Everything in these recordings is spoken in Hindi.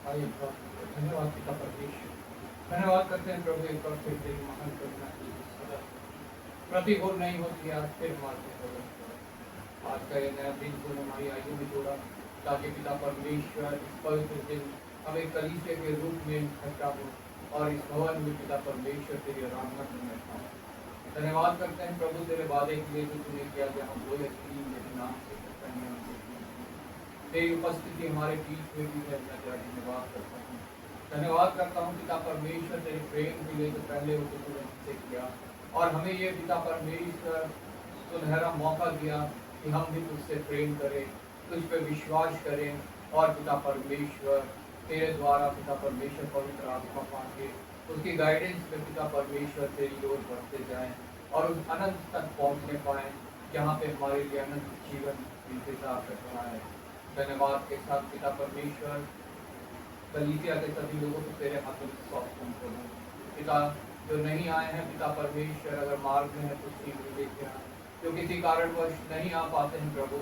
आइए धन्यवाद पिता परमेश्वर। धन्यवाद करते हैं प्रभु एक बार फिर तेरी महान करुणा की सदा प्रतिकूल नहीं होती। आज फिर हमारे प्रभु आज का ये नया दिन तूने हमारी आयु में जोड़ा ताकि पिता परमेश्वर इस पवित्र दिन हमें कलीसिया के रूप में इकट्ठा हो और इस भवन में पिता परमेश्वर तेरी आराधना में बैठा हो। धन्यवाद करते हैं प्रभु तेरे वादे के लिए जो तूने किया कि हम 2 या 3 मेरे नाम से इकट्ठा हैं तेरी उपस्थिति हमारे बीच में भी है। मैं तेरा धन्यवाद करता हूँ। धन्यवाद करता हूँ पिता परमेश्वर तेरे प्रेम के लिए जो पहले वो तूने हमसे किया और हमें ये पिता परमेश्वर सुनहरा मौका दिया कि हम भी तुझसे प्रेम करें, तुझ पर विश्वास करें और पिता परमेश्वर तेरे द्वारा पिता परमेश्वर पवित्र आत्मा पाके उसकी गाइडेंस में पिता परमेश्वर तेरी ओर बढ़ते जाएं और उस अनंत तक पहुंचने पाएं जहाँ पे हमारे लिए अनंत जीवन इंतजार कर रहा है। धन्यवाद के साथ पिता परमेश्वर कलीसिया के सभी लोगों को तेरे हाथों में सौंपता हूँ। पिता जो नहीं आए हैं पिता परमेश्वर अगर मार्ग में है तो शीघ्र लेके आए, जो किसी कारणवश नहीं आ पाते हैं प्रभु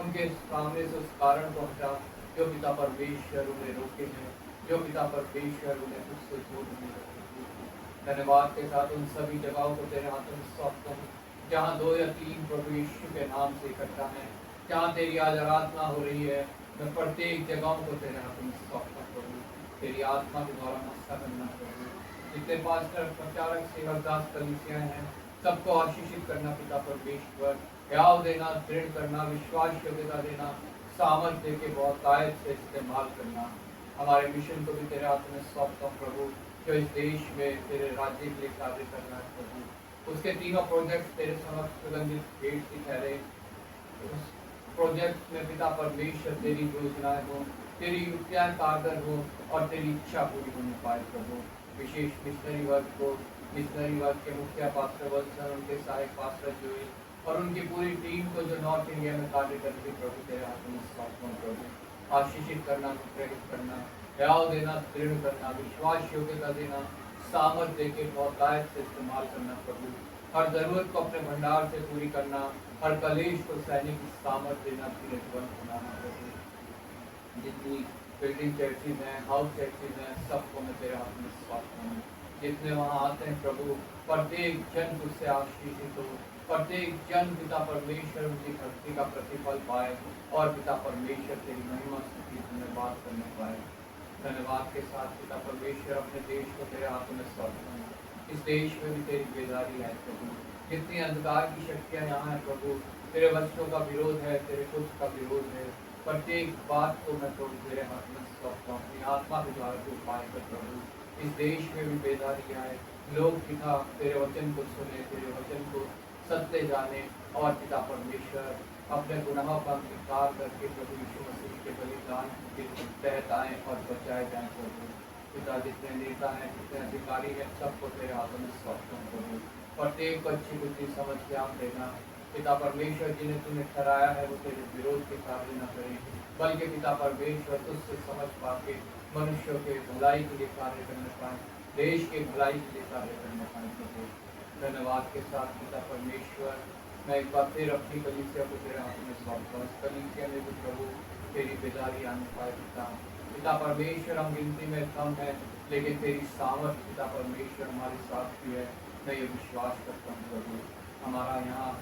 उनके सामने से उस कारण को हटा जो पिता परमेश्वर उन्हें रोके हैं, जो पिता परमेश्वर उन्हें उससे दूर नहीं रखे। धन्यवाद के साथ उन सभी जगहों को तेरे हाथों में सौंपता हूँ जहाँ 2 या 3 प्रभु यीशु के नाम से इकट्ठा है, जहाँ तेरी आज आराधना हो रही है। मैं प्रत्येक जगहों को तेरे हाथों में सौंपता करूँ, तेरी आत्मा के द्वारा मस्ता करना करूँ। जितने पास्टर प्रचारक सेवक दास कलीसियाँ हैं सबको आशीषित करना पिता परमेश्वर, याव देना, दृढ़ करना, विश्वास योग्यता देना, सामर्थ्य के बहुत आयत से इस्तेमाल करना। हमारे मिशन को भी तेरे हाथ में सौंपता हूँ प्रभु, जो इस देश में तेरे राज्य के लिए कार्य करना है प्रभु। उसके तीनों प्रोजेक्ट तेरे समक्ष सुगंधित भेंट की ठहरे। उस प्रोजेक्ट में पिता परमेश्वर तेरी योजनाएं हो, तेरी युक्तियाँ कारगर हो और तेरी इच्छा पूरी होने पाए प्रभु। विशेष मिशनरी वर्ग को, मिशनरी वर्ग के मुखिया पास्टर वत्सन, उनके सहायक पास्टर जोएल और उनकी पूरी टीम को जो नॉर्थ इंडिया में कार्य करती प्रभु तेरे हाथों में सौंपता हूं प्रभु। आशीषित करना, प्रेरित करना, दयाव देना, दृढ़ करना, विश्वास योग्यता देना, सामर्थ देके बहुतायत से इस्तेमाल करना प्रभु। हर जरूरत को अपने भंडार से पूरी करना, हर कलेश को सैनिक की सामर्थ देना, धीरे बनाना प्रभु। जितनी बिल्डिंग चर्चिज हैं, हाउस चर्चिज हैं, सबको मैं तेरे हाथ में सौंपता हूँ। जितने वहाँ आते हैं प्रभु प्रत्येक जन तुझसे आशीषित हो, प्रत्येक जन पिता परमेश्वर उनकी भक्ति का प्रतिफल पाए और पिता परमेश्वर तेरी महिमा स्तुति धन्यवाद करने पाए। धन्यवाद के साथ पिता परमेश्वर अपने देश को तेरे हाथों में सौंपता हूँ। इस देश में भी तेरी बेदारी है प्रभु। जितनी अंधकार की शक्तियाँ यहाँ है प्रभु, तेरे वचनों का विरोध है, तेरे कुछ का विरोध है, प्रत्येक बात को मैं प्रभु तेरे हाथ में सौंपता हूँ। अपनी आत्मा के द्वारा जो उपाय कर प्रभु, इस देश में भी बेदारी आए, लोग पिता तेरे वचन को सुने, तेरे वचन को सत्य जाने और पिता परमेश्वर अपने गुनाहों का अंगीकार करके प्रभु यीशु मसीह के बलिदान के तहत आए और बचाए जाए प्रभु। पिता जितने नेता हैं, जितने अधिकारी हैं, सबको तेरे हाथों में सौंपता हूँ प्रभु। प्रत्येक को अच्छी बुद्धि समझ ज्ञान देना पिता परमेश्वर, जिन्हें तूने ठहराया है वो तेरे विरोध के कार्य न करें, बल्कि पिता परमेश्वर तुझसे समझ पाके मनुष्यों के भलाई के लिए कार्य करने पाए, देश के भलाई के लिए कार्य करने पाए प्रभु। धन्यवाद के साथ पिता परमेश्वर मैं एक बार फिर अपनी कलीसिया को तेरे हाथ में सौंपता हूँ। कलीसिया में भी प्रभु तेरी बेदारी आने पाए पिता। पिता परमेश्वर हम गिनती में कम है लेकिन तेरी सामर्थ पिता परमेश्वर हमारे साथ भी है। मैं ये विश्वास करता हूँ प्रभु। हमारा यहाँ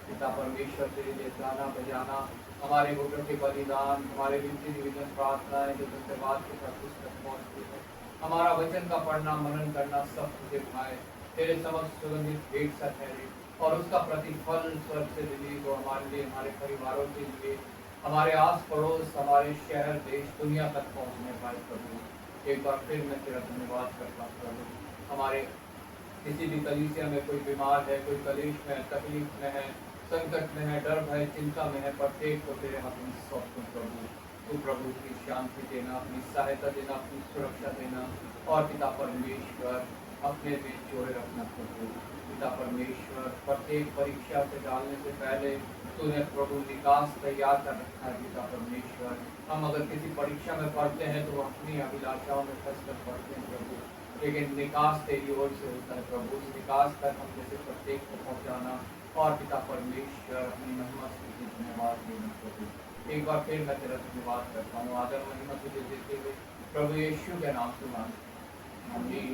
पिता परमेश्वर तेरे लिए गाना बजाना, हमारे वोटों के बलिदान, हमारे विनती निवेदन प्रार्थनाएं जो धन्यवाद के साथ उस तक पहुँचती है, हमारा वचन का पढ़ना मनन करना सब तुझे भाए तेरे समक्ष सुगंधित भेंट सा ठहरे और उसका प्रतिफल स्वर्ग से रिलीज हो हमारे लिए, हमारे परिवारों के लिए, हमारे आस पड़ोस, हमारे शहर देश दुनिया तक पहुँचने पाए प्रभु। एक बार फिर मैं तेरा धन्यवाद करता हूँ प्रभु। हमारे किसी भी कलीसिया में कोई बीमार है, कोई कलेश में है, तकलीफ में है, संकट में है, डर भय चिंता में है, प्रत्येक को तेरे हाथ में सौंपता हूं प्रभु। तू प्रभु की शांति देना, अपनी सहायता देना, अपनी सुरक्षा देना और पिता परमेश्वर अपने बीच जोड़े रखना प्रभु। पिता परमेश्वर प्रत्येक परीक्षा से डालने से पहले तूने प्रभु निकास तैयार कर रखा है पिता परमेश्वर। हम अगर किसी परीक्षा में पढ़ते हैं तो अपनी अभिलाषाओं में फंस कर पढ़ते हैं प्रभु, लेकिन निकास तेरी ओर से होता है प्रभु। उस निकास तक हम जैसे प्रत्येक को पहुँचाना और पिता परमेश्वर अपनी महिमा स्तुति धन्यवाद देना प्रभु। एक बार फिर मैं तेरा धन्यवाद करता हूँ। आदर महिमा तुझे देते हुए प्रभु यीशु के नाम से मांगते हैं। आमीन।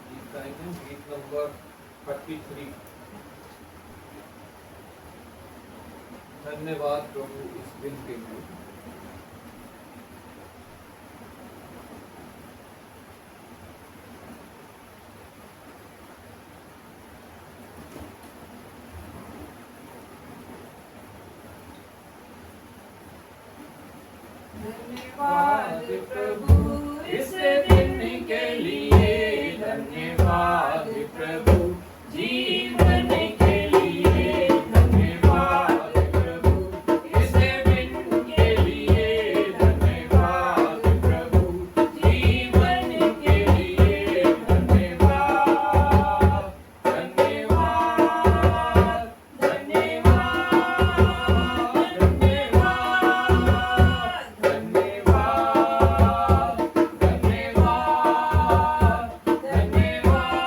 गीत गाएंगे, गीत नंबर 33। धन्यवाद प्रभु इस दिन के लिए। धन्यवाद प्रभु इस दिन के लिए, धन्यवाद प्रभु जीवन के लिए, धन्यवाद प्रभु इस दिन के लिए, धन्यवाद प्रभु जीवन के लिए, धन्यवाद धन्यवाद धन्यवाद धन्यवाद धन्यवाद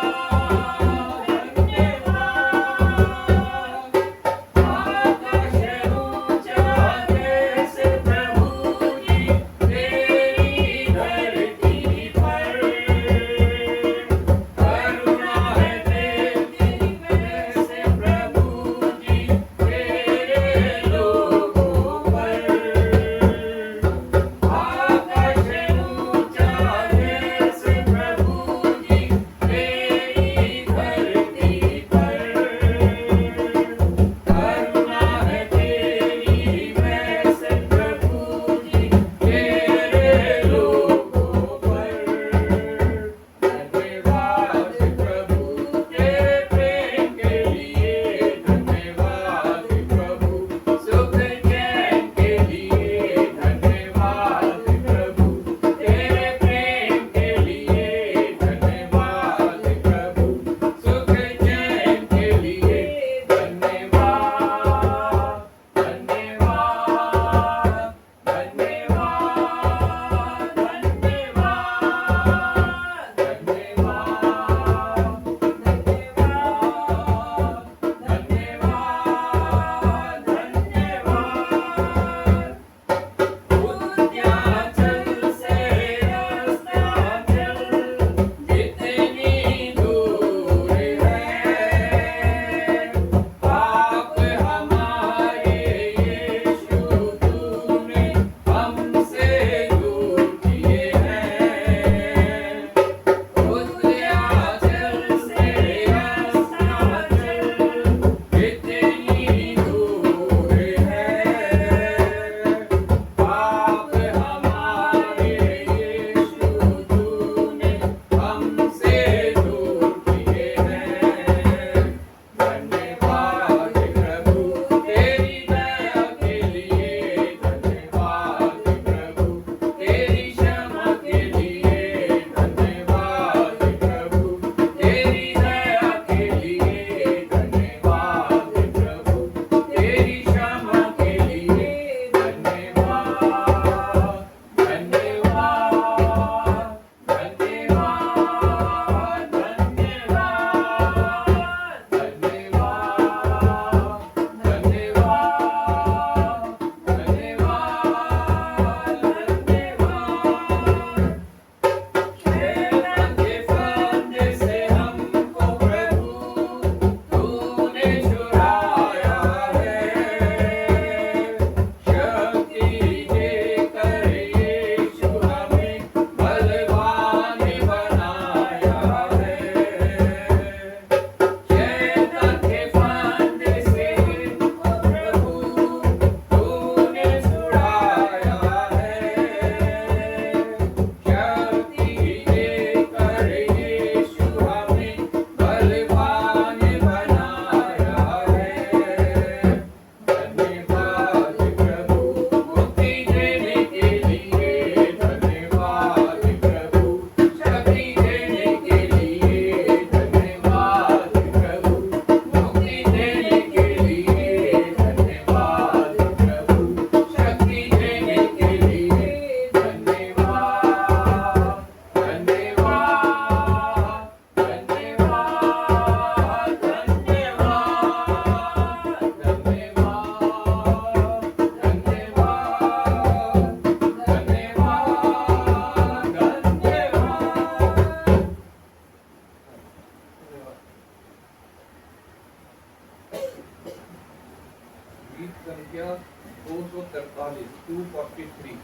243.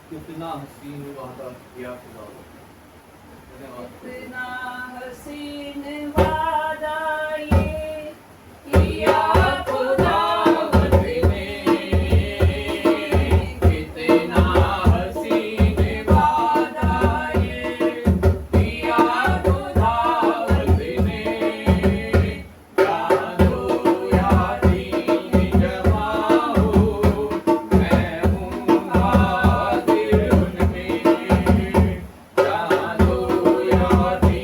कितना हसीन वादा किया खुदा ने। धन्यवाद। कितना हसीन वादा ये किया खुदावंद ने, कितना हसीन वादा ये किया खुदावंद ने, यादो यादी जमा हो मैं हूँ हाजिर उनमें, यादो यादी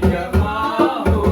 जमा हो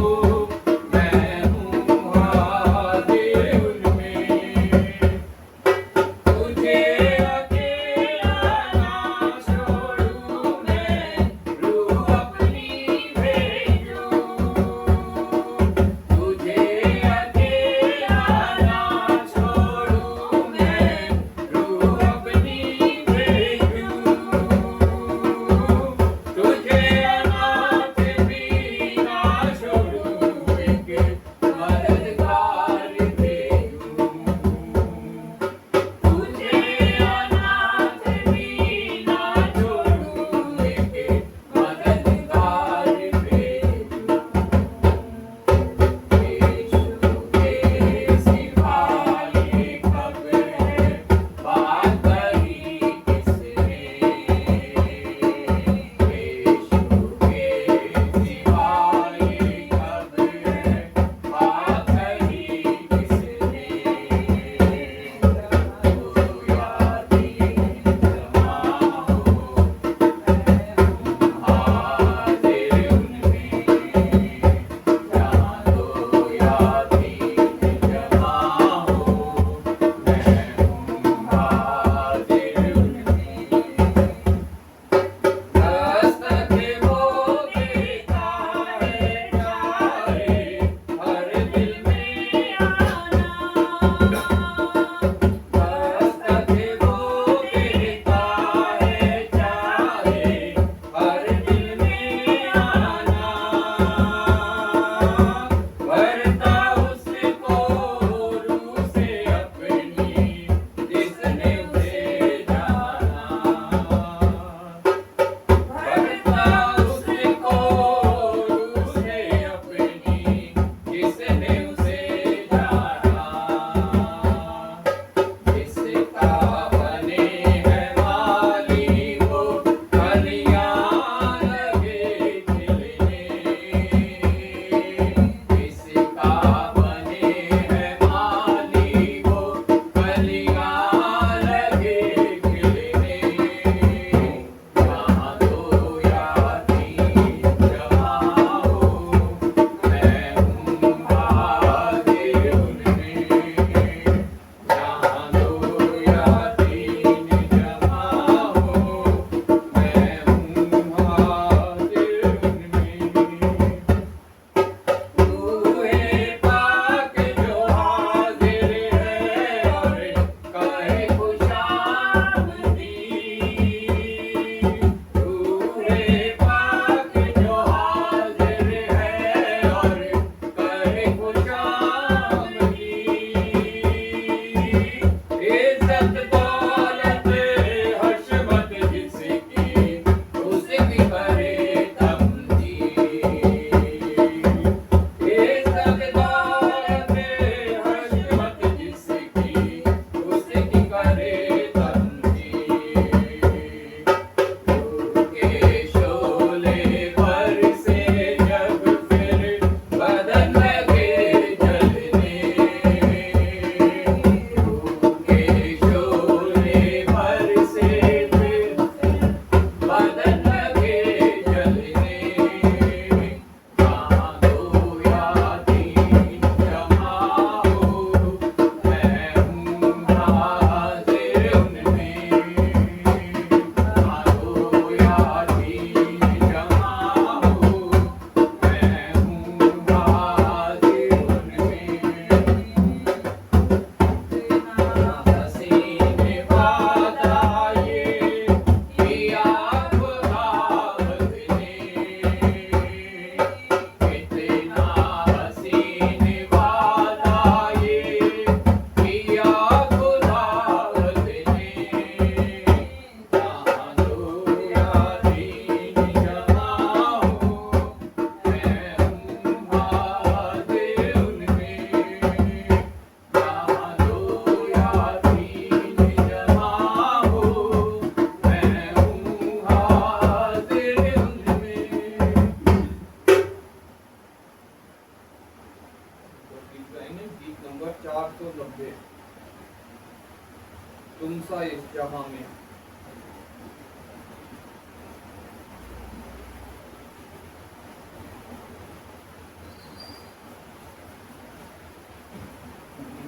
तुम सा इस जहां में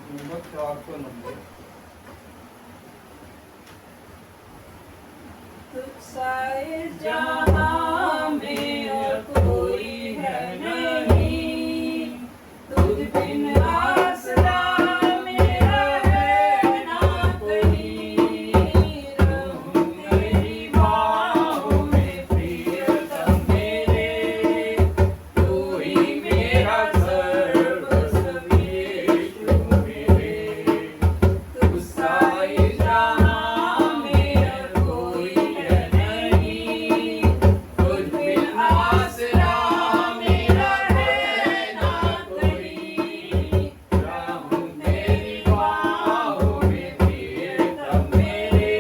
कीमत 490। तुझसा इस जहां में और कोई है नहीं, तुझ बिन आसरा मेरा है ना कहीं। रहूं तेरी बाहों में प्रियतम मेरे, तू ही मेरा सर्वस्व यीशु मेरे। तुझसा इस जहां में और कोई है नहीं, तुझ बिन आसरा मेरा है ना कोई। रहूं तेरी बाहों में प्रियतम मेरे,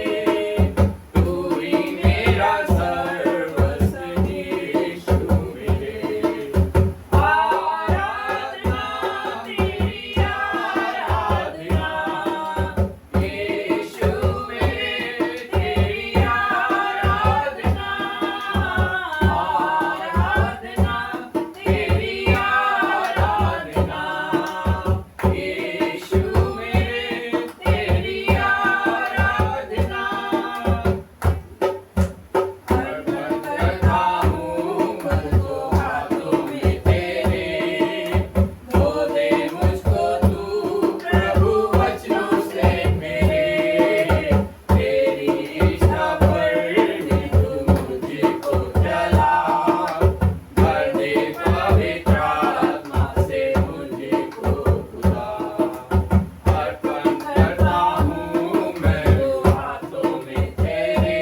तू ही मेरा सर्वस्व यीशु मेरे। आराधना तेरी आराधना, यीशु मेरे तेरी आराधना। आराधना तेरी आराधना, यीशु मेरे तेरी आराधना। अर्पण करता हूँ मन को हाथों में तेरे, धो दे मुझको तू प्रभु वचनों से मेरे। तेरी इच्छा पर भी तू मुझको चला, भर दे पवित्र आत्मा से मुझको खुदा। अर्पण करता हूँ मैं तो हाथों में तेरे,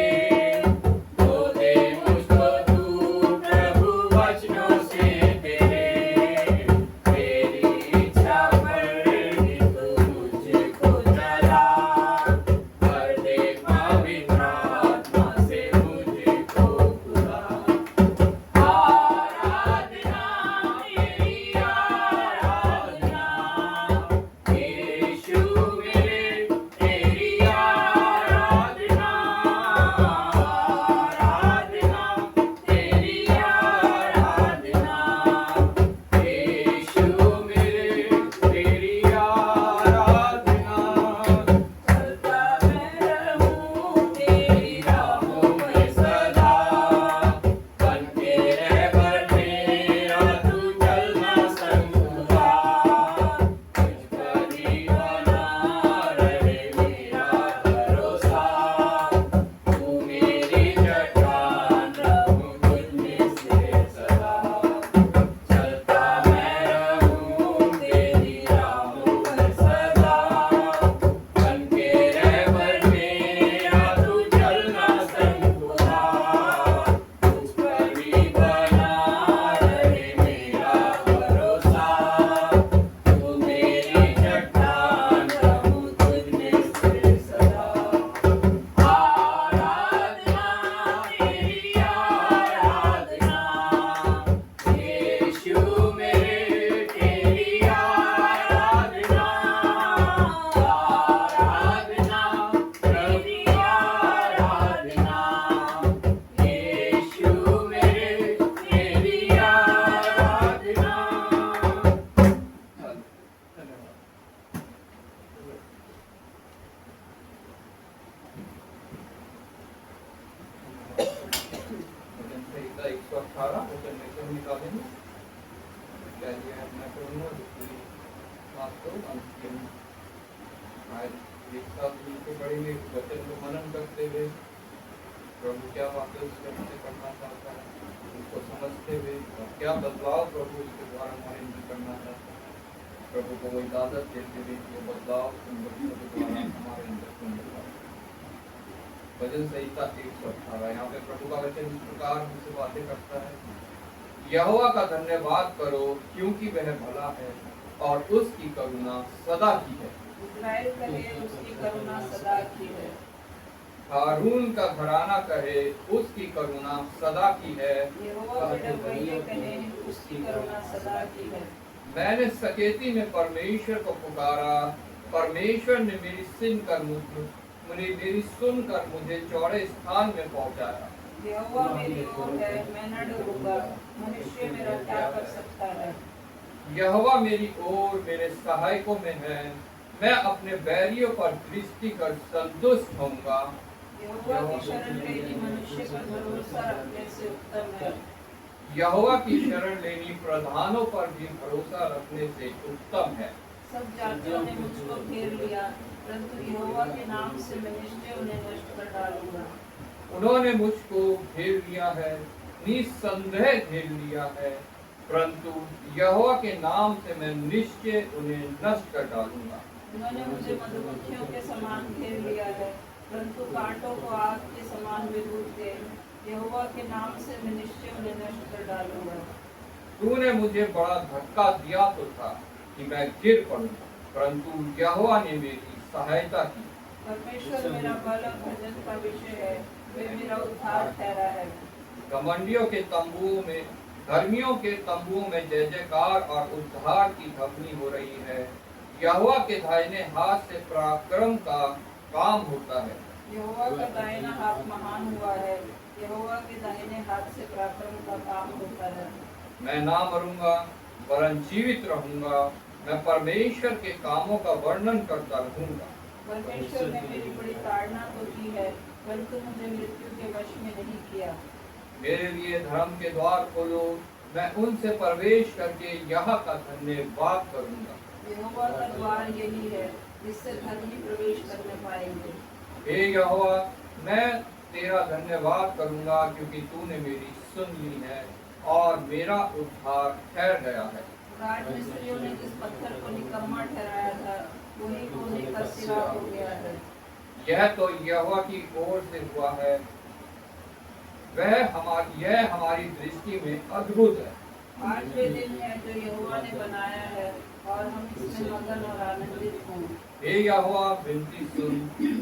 धो दे मुझको तू प्रभु वचनों से मेरे। तेरी इच्छा पर भी तू मुझको चला, भर दे पवित्र आत्मा से मुझको खुदा। आराधना तेरी आराधना, यीशु मेरे तेरी आराधना। आराधना तेरी आराधना, यीशु मेरे तेरी आराधना। चलता मैं रहूं तेरी राहों में सदा, बन के रहबर मेरा तू चलना संग खुदा। तुझ पर ही बना रहे मेरा भरोसा, तू मेरी चट्टान रहूं तुझ में से सदा। चलता मैं रहूं तेरी राहों में सदा, बन के रहबर मेरा तू चलना संग खुदा। तुझ पर ही बना रहे मेरा भरोसा, तू मेरी चट्टान रहूं तुझ में से सदा। आराधना तेरी आराधना, यीशु मेरे तेरी आराधना। आराधना तेरी आराधना, यीशु मेरे तेरी आराधना। धन्यवाद। भजन संहिता 118 वचन में से हम निकालेंगे। क्या ये है मैं करूँगा दूसरी बात को अंतिम आज एक साथ मिलकर पढ़ेंगे वचन को मनन करते हुए प्रभु क्या वाकई उससे हमसे करना चाहता है, उसको समझते हुए और क्या बदलाव प्रभु उसके द्वारा हमारे अंदर करना चाहता है। प्रभु को वो इजाजत देते हुए कि वो बदलाव उन बच्चों के द्वारा हमारे अंदर करने पाए। भजन संहिता 118 यहाँ पे प्रभु का वचन इस प्रकार हमसे बातें करता है। यहोवा का धन्यवाद करो क्योंकि वह भला है और उसकी करुणा सदा की है। इस्राएल कहे उसकी करुणा सदा की है। हारून का घराना कहे उसकी करुणा सदा की है। यहोवा बिड़बैये कहे उसकी करुणा सदा की है। मैंने सकेती में परमेश्वर को पुकारा, परमेश्वर ने मेरी सिन कर मेरी सुनकर मुझे चौड़े स्थान में पहुंचाया। यहोवा मेरी ओर है, मैं न डरूंगा। मनुष्य मेरा क्या कर सकता है? यहोवा मेरी ओर मेरे सहायकों में है, मैं अपने बैरियों पर दृष्टि कर संतुष्ट होऊंगा। यहोवा की शरण लेनी मनुष्य पर भरोसा रखने से उत्तम है। यहोवा की शरण लेनी प्रधानों पर भी भरोसा रखने से उत्तम है। सब जातियों ने मुझको घेर लिया, परंतु यहोवा के नाम से मैं निश्चय उन्हें नष्ट कर डालूंगा। उन्होंने मुझको घेर लिया है, निस्संदेह घेर लिया है, परंतु यहोवा के नाम से मैं निश्चय उन्हें नष्ट कर डालूंगा। उन्होंने मुझे मधुमक्खियों के समान घेर लिया है, परंतु कांटों को आग के समान विभूत दे। यहोवा के नाम से मैं निश्चय उन्हें नष्ट कर डालूंगा। तूने मुझे बड़ा धक्का दिया तो था कि मैं गिर पड़ूं, परंतु यहोवा ने मेरी सहायता की। परमेश्वर मेरा बल और भजन का विषय है, वे मेरा उद्धार ठहरा है। घमंडियों के तंबुओं में, धर्मियों के तंबुओं में जय जयकार और उद्धार की ध्वनि हो रही है। यहोवा के दाहिने हाथ से पराक्रम का काम होता है। यहोवा का दाहिना हाथ महान हुआ है, यहोवा के दाहिने हाथ से पराक्रम का काम होता है। मैं ना मरूंगा वरन जीवित रहूंगा, मैं परमेश्वर के कामों का वर्णन करता रहूंगा। परमेश्वर ने मेरी बड़ी ताड़ना तो की है, परंतु मुझे मृत्यु के वश में नहीं किया। मेरे लिए धर्म के द्वार खोलो, मैं उनसे प्रवेश करके यहाँ का धन्यवाद करूंगा। यहोवा का द्वार यही है, जिससे धर्मी प्रवेश करने पाएंगे। हे यहोवा, मैं तेरा धन्यवाद करूंगा, क्योंकि तूने मेरी सुन ली है और मेरा उद्धार ठहर गया है। राजमिस्त्रियों ने जिस पत्थर को निकम्मा ठहराया था, वही कोने का सिरा हो गया है। यह तो यहोवा की ओर से हुआ है, यह हमारी दृष्टि में अद्भुत है। आज वे दिन है जो यहोवा ने बनाया है, और हम इसमें मगन और आनंदित हों। हे यहोवा, विनती सुन,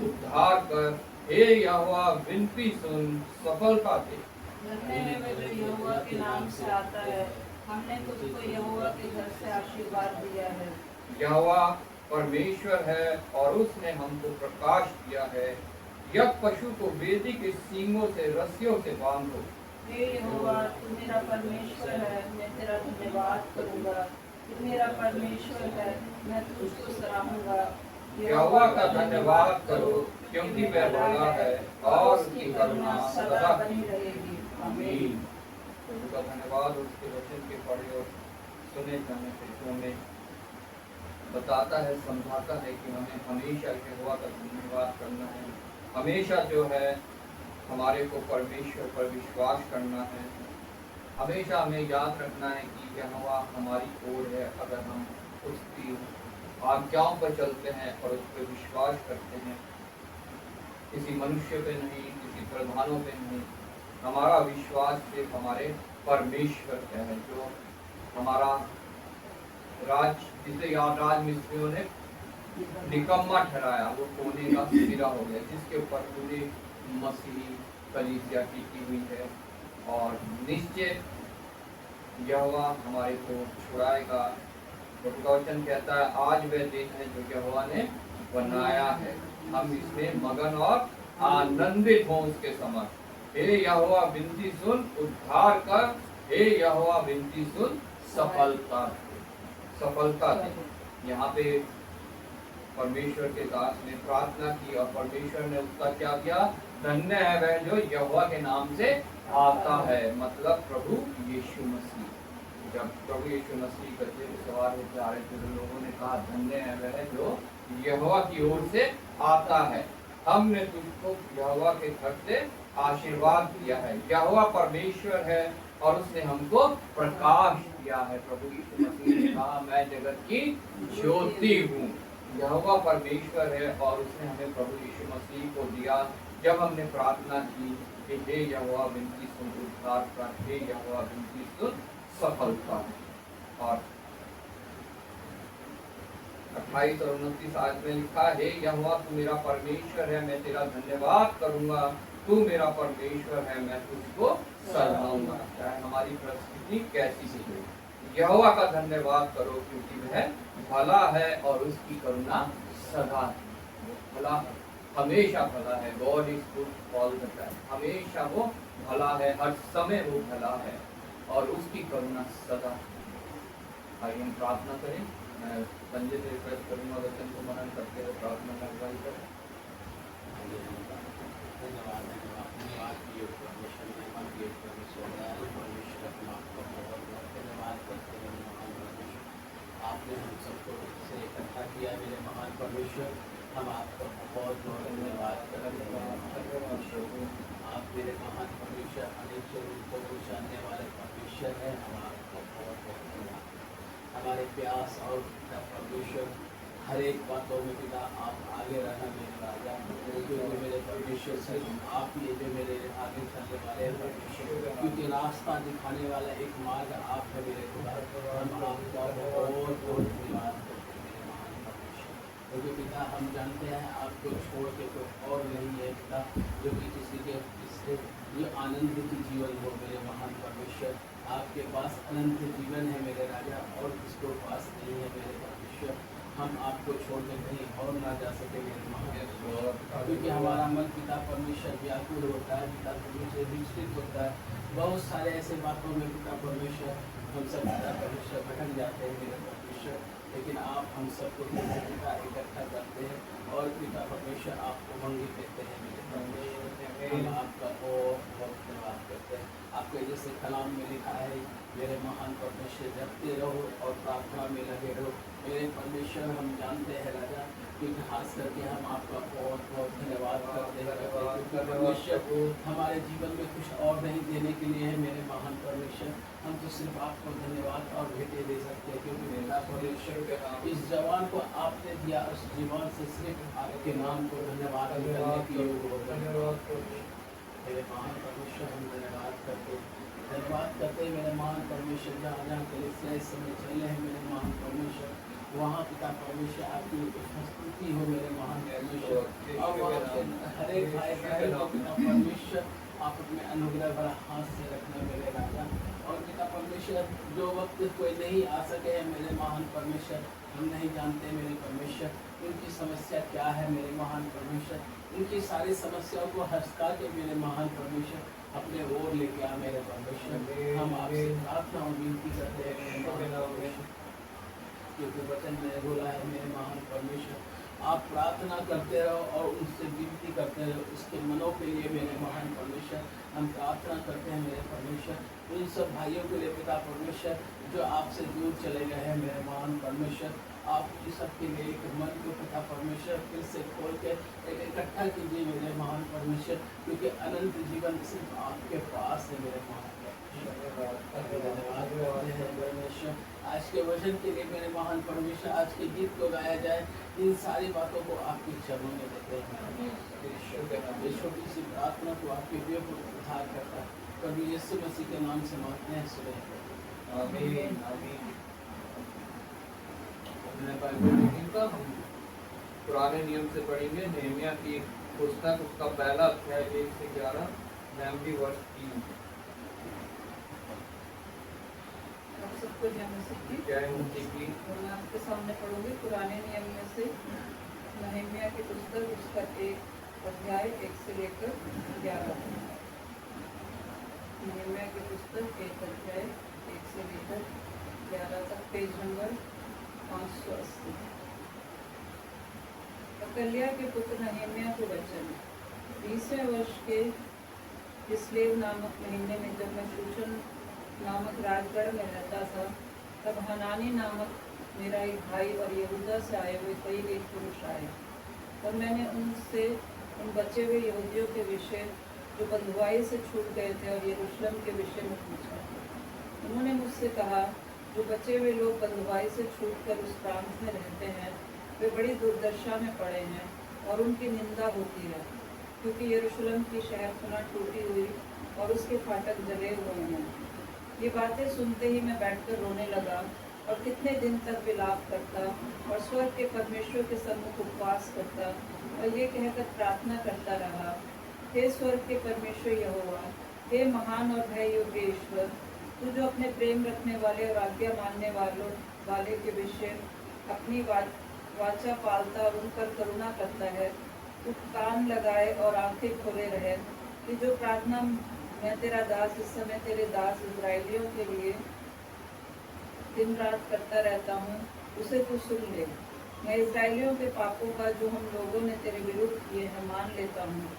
उद्धार कर। हे यहोवा, विनती सुन, सफलता दे। धन्य है वे जो यहोवा के नाम से आता है, हमने तुझको यहोवा के घर से आशीर्वाद दिया है। यहोवा परमेश्वर है और उसने हमको प्रकाश दिया है। यह पशु को वेदी के सींगों से रस्सियों से बांधो। हे यहोवा, तू मेरा परमेश्वर है, मैं तेरा धन्यवाद करूंगा। तू मेरा परमेश्वर है, मैं तुझको सराहूंगा। यहोवा का धन्यवाद करो, क्योंकि वह भला है और उसकी करुणा सदा बनी रहेगी। आमीन। प्रभु का धन्यवाद उसके वचन के पढ़े और सुने जाने से हमें बताता है, समझाता है कि हमें हमेशा यहोवा का धन्यवाद करना है। हमेशा जो है हमारे को परमेश्वर पर विश्वास करना है। हमेशा हमें याद रखना है कि यहोवा हमारी ओर है। अगर हम उसकी आज्ञाओं पर चलते हैं और उस पर विश्वास करते हैं, किसी मनुष्य पे नहीं, किसी प्रधानों पे नहीं, हमारा विश्वास सिर्फ हमारे परमेश्वर पे है, जो हमारा जिसे राजमिस्त्रियों ने निकम्मा ठहराया, वो कोने का सिरा हो गया, जिसके ऊपर पूरी मसीही कलीसिया टिकी हुई है। और निश्चय यहोवा हमारे को छुड़ाएगा। प्रभु का वचन कहता है, आज वह दिन है जो यहोवा ने बनाया है, हम इसमें मगन और आनंदित हों उसके समक्ष। हे यहोवा, विनती सुन, उद्धार कर। हे यहोवा, विनती सुन, सफलता दे। यहाँ पे परमेश्वर के दास ने प्रार्थना की और परमेश्वर ने उसका क्या किया? धन्य है वह जो यहोवा के नाम से आता है, मतलब प्रभु यीशु मसीह। जब प्रभु यीशु मसीह गधे पे सवार होकर आ रहे थे तो लोगों ने कहा, धन्य है वह जो यहोवा की ओर से आता है। हमने तुझको यहोवा के घर से आशीर्वाद दिया है। यहोवा परमेश्वर है और उसने हमको प्रकाश दिया है। प्रभु यीशु मसीह ने कहा, मैं जगत की ज्योति हूँ। यहोवा परमेश्वर है और उसने हमें प्रभु यीशु मसीह को दिया। जब हमने प्रार्थना की कि हे यहोवा, विनती सुन, उद्धार कर। हे यहोवा, विनती सुन, सफलता। और 28 और 29 आयत में लिखा, हे यहोवा, तू मेरा परमेश्वर है, मैं तेरा धन्यवाद करूंगा। तू मेरा परमेश्वर है, मैं तुझको सराहूंगा। चाहे हमारी परिस्थिति कैसी भी हो, यहोवा का धन्यवाद करो, क्योंकि वह भला है और उसकी करुणा सदा है। भला है, हमेशा भला है। God is good all the time, हमेशा वो भला है, हर समय वो भला है और उसकी करुणा सदा। आइए हम प्रार्थना करें। मैं संजय से रिक्वेस्ट करूंगा वचन को मनन करते हुए प्रार्थना में अगुवाई करें। धन्यवाद धन्यवाद की योग परमेश्वर ने हम योग परमेश्वर दयालु परमेश्वर हम आपका बहुत बहुत धन्यवाद करते हैं महान परमेश्वर। आपने हम सबको से इकट्ठा किया मेरे महान परमेश्वर, हम आपका बहुत बहुत धन्यवाद करते हैं। आप मेरे महान परमेश्वर अनेक स्वरूपों को जानने वाले परमेश्वर हैं, हम आपका बहुत बहुत धन्यवाद। हमारे प्यास और परमेश्वर हर एक बातों में पिता आप आगे रहना मेरे राजा, जो मेरे परमेश्वर से आप ये जो मेरे आगे चलने वाले हैं परमेश्वर, क्योंकि रास्ता दिखाने वाला एक मार्ग आप है मेरे खुदा। हम आपका बहुत बहुत धन्यवाद करते हैं मेरे महान परमेश्वर, क्योंकि पिता हम जानते हैं आपको छोड़ के कोई और नहीं है पिता, जो कि किसी के इससे ये आनंद की जीवन हो मेरे महान परमेश्वर। आपके पास अनंत जीवन है मेरे राजा और किसको पास नहीं है मेरे परमेश्वर। हम आपको छोड़ के कहीं और ना जा सके मेरे महान, क्योंकि हमारा मन पिता परमेश्वर व्याकुल होता है, पिता परमेश्वर विचलित होता है। बहुत सारे ऐसे बातों में पिता परमेश्वर हम सब पिता परमेश्वर भटक जाते हैं मेरे परमेश्वर, लेकिन आप हम सबको पिता इकट्ठा करते हैं और पिता परमेश्वर आपको मंगी देते हैं मेरे परमेश्वर। हम आपका बहुत बहुत धन्यवाद करते हैं। आपके जैसे कलाम में लिखा है मेरे महान परमेश्वर, जपते रहो और प्रार्थना में लगे रहो मेरे परमेश्वर। हम जानते हैं राजा कि खास करके हम आपका बहुत बहुत धन्यवाद करते हैं क्योंकि परमेश्वर हमारे जीवन में कुछ और नहीं देने के लिए है मेरे महान परमेश्वर। हम तो सिर्फ आपको धन्यवाद और भेंटे दे सकते हैं, क्योंकि मेरा परमेश्वर इस जवान को आपने दिया, उस जीवन से सिर्फ आपके नाम को धन्यवाद करने की योग हो। मेरे महान परमेश्वर हम धन्यवाद करते हैं मेरे महान परमेश्वर। जहाँ जहाँ कलीसिया इस समय चल रहे हैं मेरे महान परमेश्वर, वहाँ पिता परमेश्वर आपकी उपस्थिति हो मेरे महान परमेश्वर। और वहाँ के हर एक भाई बहन को पिता परमेश्वर आप अपने अनुग्रह भरा हाथ से रखना मेरे राजा। और पिता परमेश्वर जो वक्त कोई नहीं आ सके है मेरे महान परमेश्वर, हम नहीं जानते मेरे परमेश्वर उनकी समस्या क्या है मेरे महान परमेश्वर। उनकी सारी समस्याओं को हंसका के मेरे महान परमेश्वर अपने ओर लेके आ मेरे परमेश्वर। हम आपसे प्रार्थना और विनती करते हैं मेरे महान परमेश्वर, क्योंकि वचन में बोला है मेरे महान परमेश्वर आप प्रार्थना करते रहो और उनसे विनती करते रहो उसके मनों के लिए मेरे महान परमेश्वर। हम प्रार्थना करते हैं मेरे परमेश्वर उन सब भाइयों के लिए पिता परमेश्वर जो आपसे दूर चले गए हैं मेरे महान परमेश्वर। आप इस सबके लिए एक मन को पिता परमेश्वर फिर से खोल के एक इकट्ठा कीजिए मेरे महान परमेश्वर, क्योंकि अनंत जीवन सिर्फ आपके पास है मेरे महान परमेश्वर। आज के वचन के लिए मेरे महान परमेश्वर आज के गीत को गाया जाए, इन सारी बातों को आपके चरणों में देते हैं। छोटी सी प्रार्थना को आपके प्रिय को उद्धार करता है, प्रभु यीशु मसीह के नाम से मांगते हैं, सुने आमीन आमीन। बाइबल रीडिंग का हम पुराने नियम से पढ़ेंगे नेहमिया की पुस्तक, उसका पहला अध्याय 1 से 11, नेहमी वर्ष 3। आप सबको जय मसीह की। मैं आपके सामने पढ़ूंगी पुराने नियम में से नेहमिया की पुस्तक, उसका 1 अध्याय 1 से लेकर 11। नेहमिया की पुस्तक 1 अध्याय 1 से लेकर 11 तक, पेज नंबर 580। अकल्या के पुत्र नहम्याह के वचन। 20वें वर्ष के किस्लेव नामक महीने में जब मैं शूशन नामक राजगढ़ में रहता था, तब हनानी नामक मेरा एक भाई और यहूदा से आए हुए कई एक पुरुष आए। तब मैंने उनसे उन बचे हुए यहूदियों के विषय जो बंधुआई से छूट गए थे और यरूशलेम के विषय में पूछा। उन्होंने मुझसे कहा, जो बचे हुए लोग बंधुआई से छूटकर उस प्रांत में रहते हैं वे बड़ी दुर्दशा में पड़े हैं और उनकी निंदा होती है, क्योंकि यरूशलेम की शहरपनाह टूटी हुई और उसके फाटक जले हुए हैं। ये बातें सुनते ही मैं बैठकर रोने लगा और कितने दिन तक विलाप करता और स्वर्ग के परमेश्वर के सम्मुख उपवास करता और ये कहकर प्रार्थना करता रहा, हे स्वर्ग के परमेश्वर यहोवा, हे महान और भय योग्य ईश्वर, तू जो अपने प्रेम रखने वाले और आज्ञा मानने वाले के विषय अपनी वाचा पालता और उन पर करुणा करता है, तू कान लगाए और आंखें खोले रहे कि जो प्रार्थना मैं तेरा दास इस समय तेरे दास इजराइलियों के लिए दिन रात करता रहता हूँ उसे तू सुन ले। मैं इजराइलियों के पापों का जो हम लोगों ने तेरे विरुद्ध किए हैं मान लेता हूँ।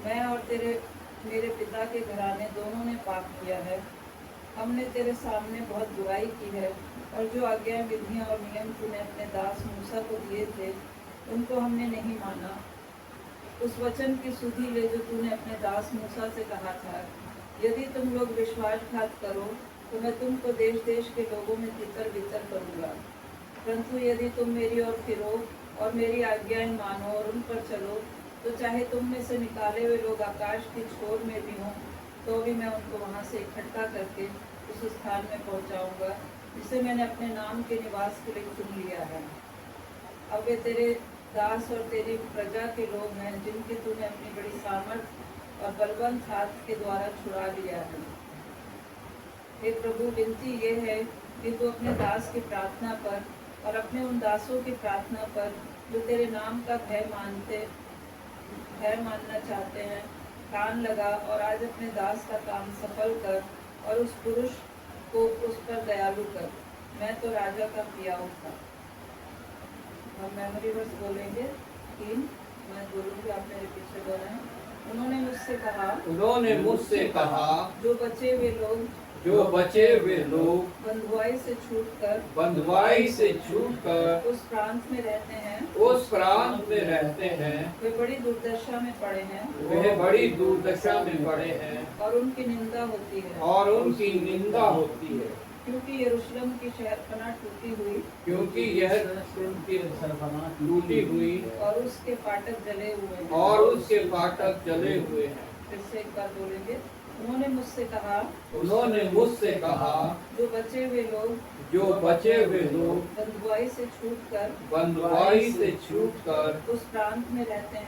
मैं और मेरे पिता के घराने दोनों ने पाप किया है। हमने तेरे सामने बहुत बुराई की है और जो आज्ञाएं विधियां और नियम तूने अपने दास मूसा को दिए थे उनको हमने नहीं माना। उस वचन की सुधि ले जो तूने अपने दास मूसा से कहा था, यदि तुम लोग विश्वासघात करो तो मैं तुमको देश देश के लोगों में तितर बितर करूँगा। परंतु यदि तुम मेरी ओर फिरो और मेरी आज्ञाएं मानो और उन पर चलो तो चाहे तुम में से निकाले हुए लोग आकाश की छोर में भी हों तो भी मैं उनको वहाँ से इकट्ठा करके उस स्थान में पहुँचाऊँगा जिसे मैंने अपने नाम के निवास के लिए चुन लिया है। अब वे तेरे दास और तेरी प्रजा के लोग हैं जिनकी तूने अपनी बड़ी सामर्थ और बलवंत हाथ के द्वारा छुड़ा लिया है। हे प्रभु, विनती ये है कि तू अपने दास की प्रार्थना पर और अपने उन दासों की प्रार्थना पर जो तेरे नाम का भय मानना चाहते हैं कान लगा और आज अपने दास का काम सफल कर और उस पुरुष को उस पर दयालु कर। मैं तो राजा का पियाऊ था। हम मेमोरी वर्स बोलेंगे 3। मैं बोलूँगी, आप मेरे पीछे दोहराएं। उन्होंने मुझसे कहा जो बचे हुए लोग बंधुआई से छूटकर उस प्रांत में रहते हैं वे बड़ी दुर्दशा में पड़े हैं और उनकी निंदा होती है क्योंकि यरूशलेम की शहरपनाह टूटी हुई और उसके फाटक जले हुए हैं। फिर से एक बार बोलेंगे। उन्होंने मुझसे कहा जो बचे हुए लोग बंधुआई से छूटकर उस प्रांत में रहते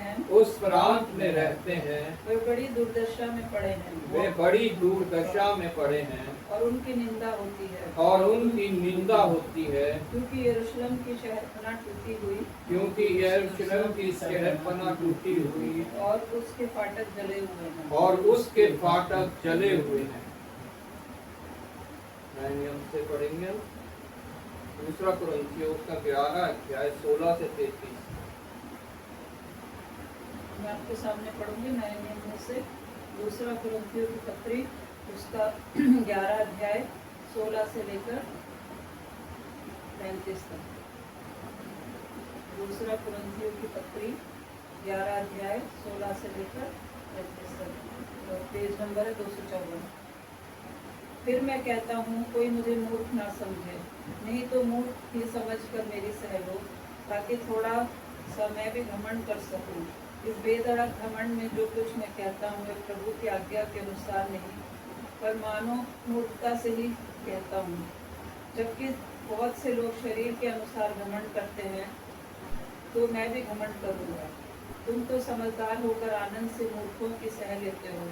हैं वे बड़ी दुर्दशा में पड़े हैं और उनकी निंदा होती है क्योंकि यरूशलेम की शहरपनाह टूटी हुई और उसके फाटक जले हुए हैं। नए नियम से पढ़ेंगे। दूसरा कुरिन्थियों का 11 अध्याय 16 से 33। मैं आपके सामने पढ़ूंगी नए नियम में से दूसरा कुरिन्थियों की पत्री उसका 11 अध्याय 16 से लेकर 35 तक। दूसरा कुरिन्थियों की पत्री 11 अध्याय 16 से लेकर 35 तक। पेज नंबर है 254। फिर मैं कहता हूँ कोई मुझे मूर्ख ना समझे, नहीं तो मूर्ख ही समझकर मेरी सह लो, ताकि थोड़ा सा मैं भी घमंड कर सकूँ। इस बेधड़क घमंड में जो कुछ मैं कहता हूँ वे प्रभु की आज्ञा के अनुसार नहीं, पर मानो मूर्खता से ही कहता हूँ। जबकि बहुत से लोग शरीर के अनुसार घमंड करते हैं, तो मैं भी घमंड करूँगा। तुम तो समझदार होकर आनंद से मूर्खों की सह लेते हो,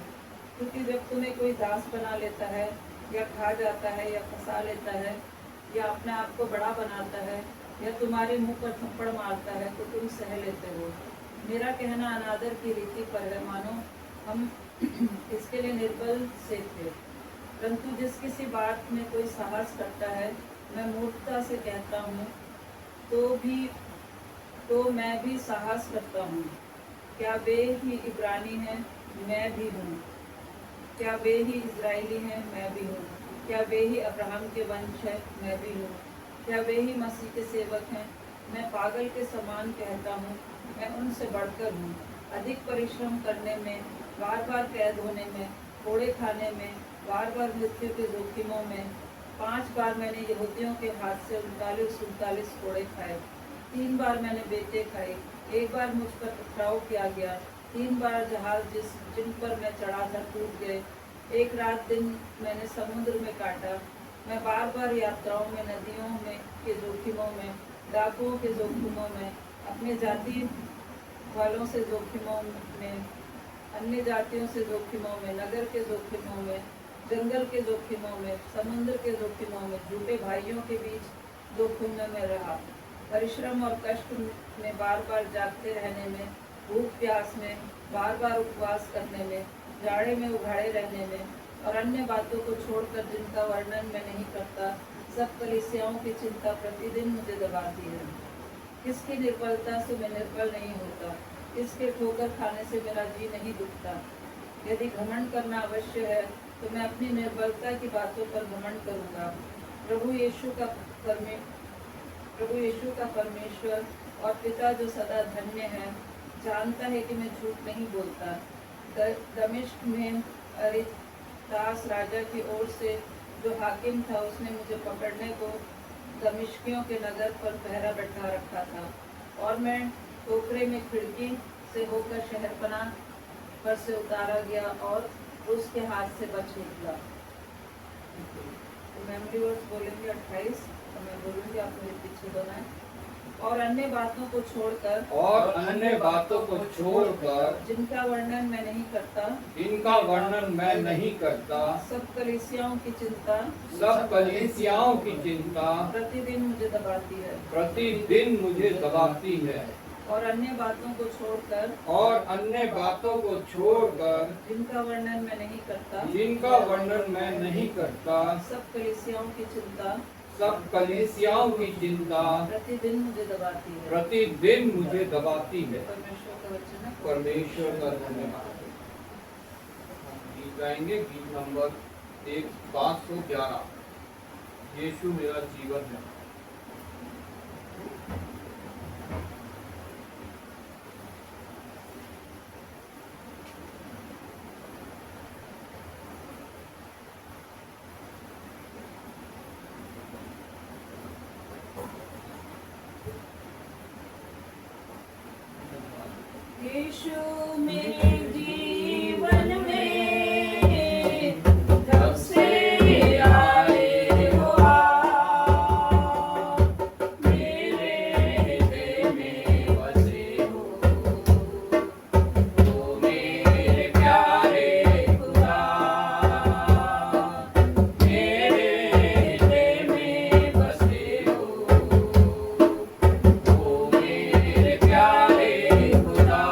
क्योंकि जब तुम्हें कोई दास बना लेता है या खा जाता है या फंसा लेता है या अपने आप को बड़ा बनाता है या तुम्हारे मुंह पर थप्पड़ मारता है तो तुम सह लेते हो। मेरा कहना अनादर की रीति पर है, मानो हम इसके लिए निर्बल से थे। परंतु जिस किसी बात में कोई साहस करता है, मैं मूर्खता से कहता हूँ, तो मैं भी साहस करता हूँ। क्या वे ही इब्रानी हैं, मैं भी हूँ। क्या वे ही इजरायली हैं, मैं भी हूँ। क्या वे ही अब्राहम के वंश हैं, मैं भी हूँ। क्या वे ही मसीह के सेवक हैं। मैं पागल के समान कहता हूँ, मैं उनसे बढ़कर हूँ। अधिक परिश्रम करने में, बार बार कैद होने में, कोड़े खाने में, बार बार मृत्यु के जोखिमों में। 5 बार मैंने यहूदियों के हाथ से 39 कोड़े खाए। 3 बार मैंने बेटे खाए। 1 बार मुझ पर पथराव किया गया। 3 बार जहाज जिन पर मैं चढ़ा था टूट गए। 1 रात दिन मैंने समुद्र में काटा। मैं बार बार यात्राओं में, नदियों में के जोखिमों में, डाकुओं के जोखिमों में, अपने जाति वालों से जोखिमों में, अन्य जातियों से जोखिमों में, नगर के जोखिमों में, जंगल के जोखिमों में, समुद्र के जोखिमों में, झूठे भाइयों के बीच जोखिमों में रहा। परिश्रम और कष्ट में, बार बार जागते रहने में, भूख प्यास में, बार बार उपवास करने में, जाड़े में उघाड़े रहने में और अन्य बातों को छोड़कर जिनका वर्णन मैं नहीं करता, सब कलीसियाओं की चिंता प्रतिदिन मुझे दबाती है। किसकी निर्बलता से मैं निर्बल नहीं होता, किसके ठोकर खाने से मेरा जी नहीं दुखता। यदि घमंड करना अवश्य है तो मैं अपनी निर्बलता की बातों पर घमंड करूंगा। प्रभु यीशु का परमेश्वर और पिता जो सदा धन्य है, जानता है कि मैं झूठ नहीं बोलता। दमिश्क में अरितास राजा की ओर से जो हाकिम था, उसने मुझे पकड़ने को दमिश्कियों के नगर पर पहरा बैठा रखा था और मैं टोकरे में खिड़की से होकर शहरपनाह पर से उतारा गया और उसके हाथ से बच निकला। तो मेमोरी वर्ड्स बोलेंगे 28 और मैं बोलूंगी, आप मेरे पीछे बनाएं। और अन्य बातों को छोड़कर जिनका वर्णन मैं नहीं करता, सब कलीसियाओं की चिंता प्रतिदिन मुझे दबाती है। और अन्य बातों को छोड़कर जिनका वर्णन मैं नहीं करता, सब कलीसियाओं की चिंता प्रतिदिन मुझे दबाती है। परमेश्वर का वचन है। परमेश्वर का धन्यवाद। गीत गाएंगे, गीत नंबर 511, यीशु मेरा जीवन है। यीशु मेरे जीवन में जब से आए हो आप, मेरे हृदय में बसे हो, तो मेरे प्यारे खुदा, मेरे हृदय में बसे हो, तो मेरे प्यारे खुदा।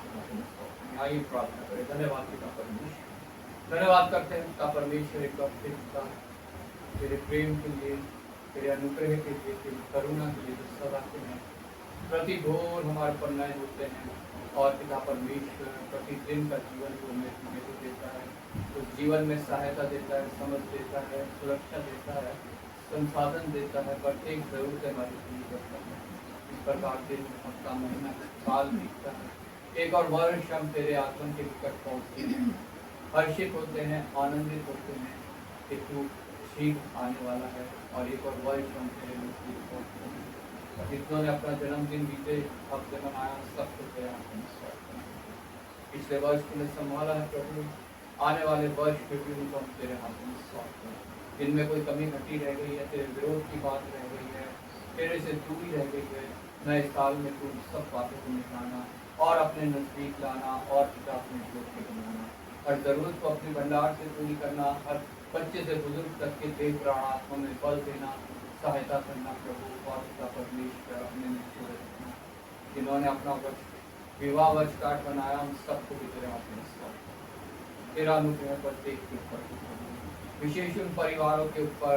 आपके हाथों में सौंपते हैं। आइए प्रार्थना करें। धन्यवाद पिता परमेश्वर, धन्यवाद करते हैं पिता परमेश्वर एक बार फिर पिता तेरे प्रेम के लिए, तेरे अनुग्रह के लिए, तेरी करुणा के लिए जो सदा के हैं प्रति भोर हमारे पर नए होते हैं। और पिता परमेश्वर प्रतिदिन का जीवन को हमें तुम्हें को देता है, उस जीवन में सहायता देता है, समझ देता है, सुरक्षा देता है, संसाधन देता है, प्रत्येक जरूरत हमारी पूरी करता है। इस प्रकार दिन हफ्ता महीना साल बीतता है, एक और वर्ष हम तेरे आगमन के निकट पहुँचते हैं, हर्षित होते हैं, आनंदित होते हैं कि तू शीघ्र आने वाला है और एक और वर्ष हम तेरे नजदीक पहुँचते हैं। जितनों ने अपना जन्मदिन बीते हफ्ते मनाया सबको तेरे हाथों में सौंपते हैं। पिछले वर्ष तूने संभाला है प्रभु, आने वाले वर्ष में भी उनको हम तेरे हाथों में सौंपते हैं। जिनमें कोई कमी घटी रह गई है, तेरे विरोध की बात रह गई है, तेरे से दूरी रह गई है, नए साल में तू सब बातों को मिटाना और अपने नजदीक लाना और पिता अपने जोड़ के बनाना, हर जरूरत को अपने भंडार से पूरी करना, हर बच्चे से बुजुर्ग तक के देव प्राणात्मा में बल देना, सहायता करना प्रभु। और पिता परमेश्वर अपने निश्चय रखना, जिन्होंने अपना वर्ष विवाह वर्षगांठ बनाया उन सबको भी तेरे हाथ में सौंपते हैं। तेरा अनुग्रह प्रत्येक के ऊपर, विशेष उन परिवारों के ऊपर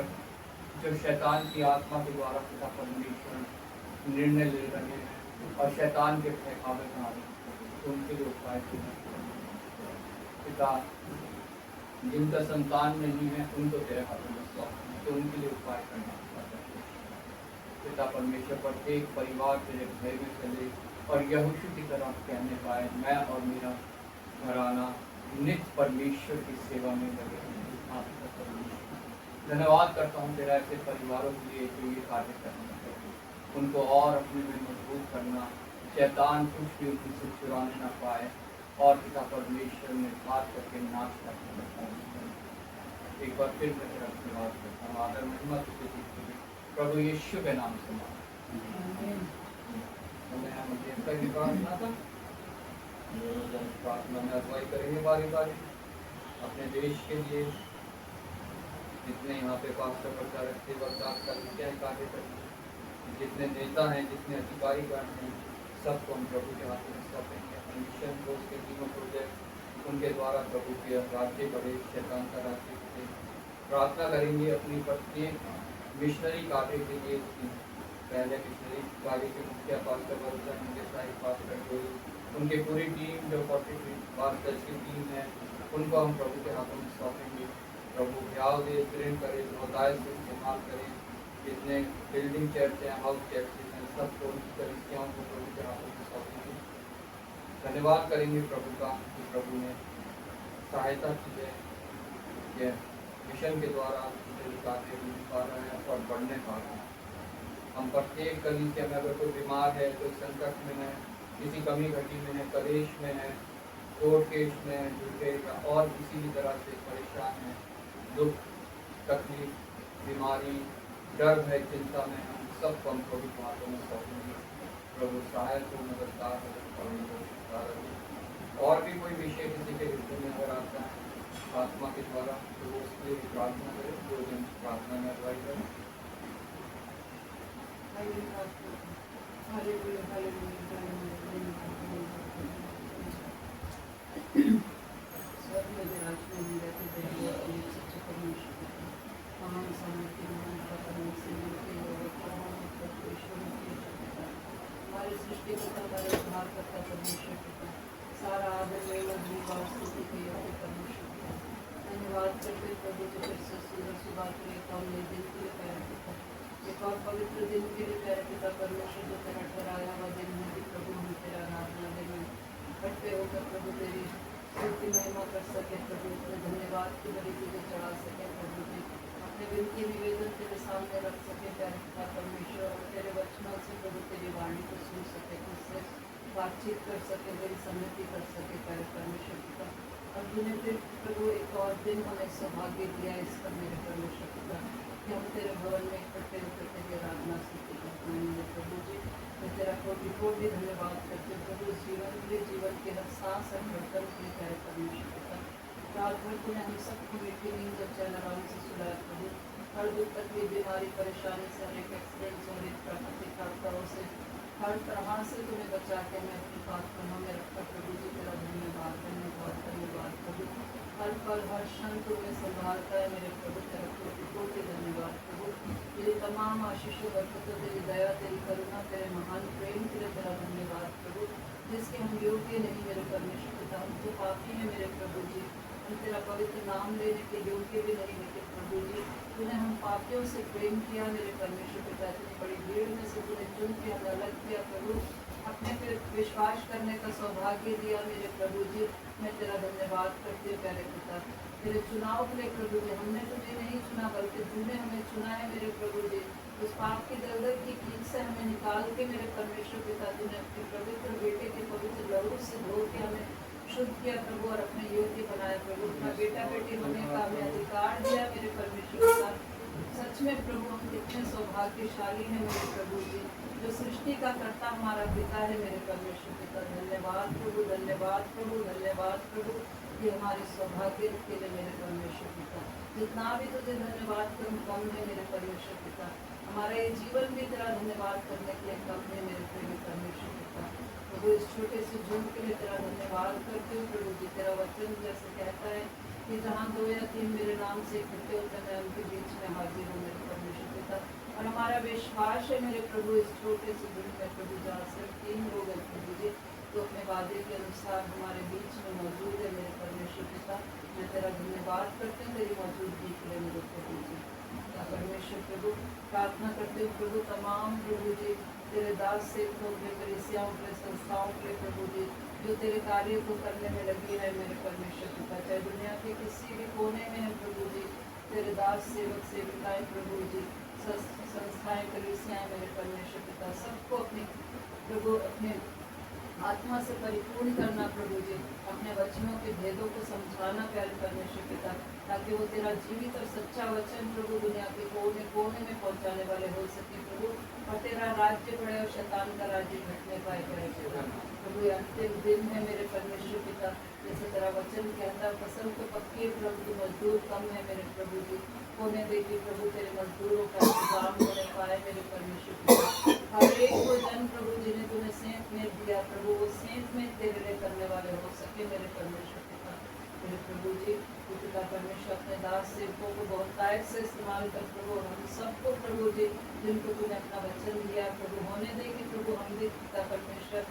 जो शैतान की आत्मा के द्वारा पिता परमेश्वर निर्णय ले रहे हैं और शैतान के बहकावे में आ रहे हैं, तो उनके लिए उपाय पिता। जिनका संतान नहीं है उनको तेरे हाथों में सौंपते हैं, तो उनके लिए उपाय करना पिता परमेश्वर। प्रत्येक परिवार तेरे भय में चले और यहोशू की तरह कहने पाए, मैं और मेरा घराना नित्य परमेश्वर की सेवा में लगे हैं। धन्यवाद करता हूँ तेरा ऐसे परिवारों के लिए जो ये कार्य करना, उनको और अपने में मजबूत करना, शैतान कुछ भी उनकी से चुराने ना पाए और पिता परमेश्वर ने बात करके नाश करके एक बार फिर मैं तेरा धन्यवाद करता हूँ। आदर महिमा तुझे दीजिए प्रभु यीशु के नाम से प्रार्थना में अगुवाई करेंगे बारी बारी अपने देश के लिए, जितने यहाँ पे पास्टर प्रचारक सेवक क्या कार्य करेंगे, जितने नेता हैं, जितने अधिकारी गण हैं, सबको हम प्रभु के हाथों में सौंपेंगे। अपने मिशन को उसके तीनों प्रोजेक्ट उनके द्वारा प्रभु के राज्य बढ़े, शैतान का राज्य बढ़े। प्रार्थना करेंगे अपनी प्रत्येक मिशनरी कार्य के लिए, पहले मिशनरी कार्य के मुखिया पास्टर वर्षा, उनके सहायक पास्टर कोई, उनकी पूरी टीम जो 40 पास्टर्स की टीम है, उनको हम प्रभु के हाथों में सौंपेंगे। प्रभु ध्यान दे, प्रेम करें, बहुतायत से इस्तेमाल करें। जितने बिल्डिंग चर्च हैं, हाउस चर्चेज हैं, सबको उनकी कलिसियाओं को प्रभु के हाथों में सौंपेंगे। धन्यवाद करेंगे प्रभु का कि प्रभु ने सहायता की है, ये मिशन के द्वारा कार्य मिल पा रहा है और बढ़ने पा रहा है। हम प्रत्येक कलीसिया में अगर कोई बीमार है, कोई संकट में है, किसी कमी घटी में है, कलेश में है, कोर्ट केस में है, झूठे और किसी भी तरह से परेशान है, दुख तकलीफ बीमारी डर है चिंता में, हम सबको हम प्रभु के हाथों में सौंपेंगे। प्रभु सहायक हो, मददगार हो। और भी कोई विषय किसी के हृदय में अगर आता है आत्मा के द्वारा, तो वो उसके लिए प्रार्थना करें, 2 दिन प्रार्थना में अगुवाई करें। हमारे सृष्टि को हमारे उद्धार करता परमेश्वर पिता, सारा आदर परमेश्वर। धन्यवाद करते प्रभु जो फिर से सुबह के लिए कौन नए दिन के लिए प्यारे पिता, एक और पवित्र दिन के लिए प्यारे पिता परमेश्वर जो तेरा ठहराया हुआ दिन है कि प्रभु हम तेरा आराधना में इकट्ठे होकर प्रभु तेरी स्तुति महिमा कर सके, प्रभु अपने धन्यवाद की बड़ी चीजें चढ़ा सके, प्रभु जी अपने विनती निवेदन तेरे सामने रख सके प्यारे पिता परमेश्वर, और तेरे वचनों से प्रभु तेरी वाणी को सुन सके, उससे बातचीत कर सके, तेरी सम्मति कर सके प्यारे परमेश्वर पिता। और तूने फिर प्रभु एक और दिन हमें सौभाग्य दिया इस पर मेरे परमेश्वर पिता कि हम तेरे भवन में इकट्ठे होकर तेरी आराधना स्तुति करते हैं प्रभु जी। मैं तेरा कोटि कोटि धन्यवाद करते प्रभु जीवन के हर सांस और धड़कन के लिए प्यारे परमेश्वर पिता। रात भर तूने हम सबको मीठी नींद और चैन आराम से सुलाया प्रभु, हर दुख तकलीफ बीमारी परेशानी से, अनेक एक्सीडेंट्स और प्राकृतिक आपदाओं से हर तरह से तुम्हें बचा के मैं अपनी प्रार्थना में रखकर प्रभु जी तेरा धन्यवाद प्रभु। हर पल हर क्षण तुम्हें संभालता है मेरे प्रभु, तेरा कोटि धन्यवाद प्रभु। तेरी तमाम आशीषों बरकतों, तेरी दया, तेरी करुणा, तेरे महान प्रेम के लिए तेरा धन्यवाद प्रभु, जिसके हम योग्य नहीं मेरे परमेश्वर पिता, हम तो पापी हैं मेरे प्रभु जी, हम तेरा पवित्र नाम लेने के योग्य भी नहीं मेरे प्रभु जी। तूने हम पापियों से प्रेम किया मेरे परमेश्वर पिता, इतनी बड़ी भीड़ में से तूने चुन के हमें अलग किया प्रभु, अपने पे विश्वास करने का सौभाग्य दिया मेरे प्रभु जी। मैं तेरा धन्यवाद करती हूँ प्यारे पिता, तेरे चुनाव के लिए प्रभु जी। हमने तुझे नहीं चुना बल्कि तूने हमें चुना है मेरे प्रभु जी। उस पाप की दलदल की कील से हमें निकाल के मेरे परमेश्वर पिता, तूने अपने पवित्र बेटे के पवित्र लहू से धो के हमें शुद्ध किया प्रभु और अपने योग्य बनाया प्रभु। अपना बेटा बेटी होने का हमें अधिकार दिया मेरे परमेश्वर पिता। सच में प्रभु हम कितने सौभाग्यशाली हैं मेरे प्रभु जी, जो सृष्टि का कर्ता हमारा पिता है मेरे परमेश्वर पिता। धन्यवाद प्रभु, धन्यवाद प्रभु, धन्यवाद प्रभु, ये हमारे सौभाग्य के लिए मेरे परमेश्वर पिता। जितना भी तुझे धन्यवाद करूँ कम है मेरे परमेश्वर पिता, हमारा ये जीवन भी तेरा धन्यवाद करने के लिए कम है मेरे प्रेमी परमेश्वर पिता। प्रभु इस छोटे से झुंड के लिए तेरा धन्यवाद करते हो प्रभु जी। तेरा वचन जैसे कहता है कि जहाँ 2 या 3 मेरे नाम से इकट्ठे होते मैं उनके बीच में हाजिर हूँ मेरे परमेश्वर पिता। और हमारा विश्वास है मेरे प्रभु इस छोटे से झुंड में प्रभु, जहाँ सिर्फ 3 लोग हैं प्रभु जी, तो अपने वादे के अनुसार हमारे बीच में मौजूद है मेरे परमेश्वर पिता। मैं तेरा धन्यवाद करते हैं तेरी मौजूदगी के लिए मेरे प्रभु जी। परमेश्वर प्रभु प्रार्थना करते हो प्रभु, तमाम प्रभु जी तेरे दास सेवकों के, कलीसियाओं के, संस्थाओं के प्रभु जी, जो तेरे कार्य को करने में लगी है मेरे परमेश्वर पिता, चाहे दुनिया के किसी भी कोने में है प्रभु जी, तेरे दास सेवक सेविकाएं प्रभु जी, संस्थाएं, कलीसियाएं मेरे परमेश्वर पिता, सबको अपनी प्रभु अपने आत्मा से परिपूर्ण करना प्रभु जी, अपने वचनों के भेदों को समझाना प्यारे परमेश्वर पिता, ताकि वो तेरा जीवित और सच्चा वचन प्रभु दुनिया के कोने कोने में पहुंचाने वाले हो सके प्रभु, और तेरा राज्य बढ़े और शैतान का राज्य घटने पाए प्यारे पिता। प्रभु ये अंतिम दिन है मेरे परमेश्वर पिता, जैसे तेरा वचन कहता फसल तो पक्की है प्रभु, मजदूर कम है मेरे प्रभु जी, होने देगी प्रभु तेरे मजदूरों का इंतजाम होने पाए मेरे परमेश्वर पिता। हर एक को जन प्रभु जिन्हें तूने सेंत में दिया प्रभु, वो सेंत में तेरे लिए करने वाले हो सके मेरे परमेश्वर पिता। मेरे प्रभु जी पिता परमेश्वर अपने दास सेवकों को बहुतायत से इस्तेमाल कर प्रभु, हम सबको प्रभु जी जिनको तूने अपना वचन दिया प्रभु होने देगी प्रभु, हम भी पिता परमेश्वर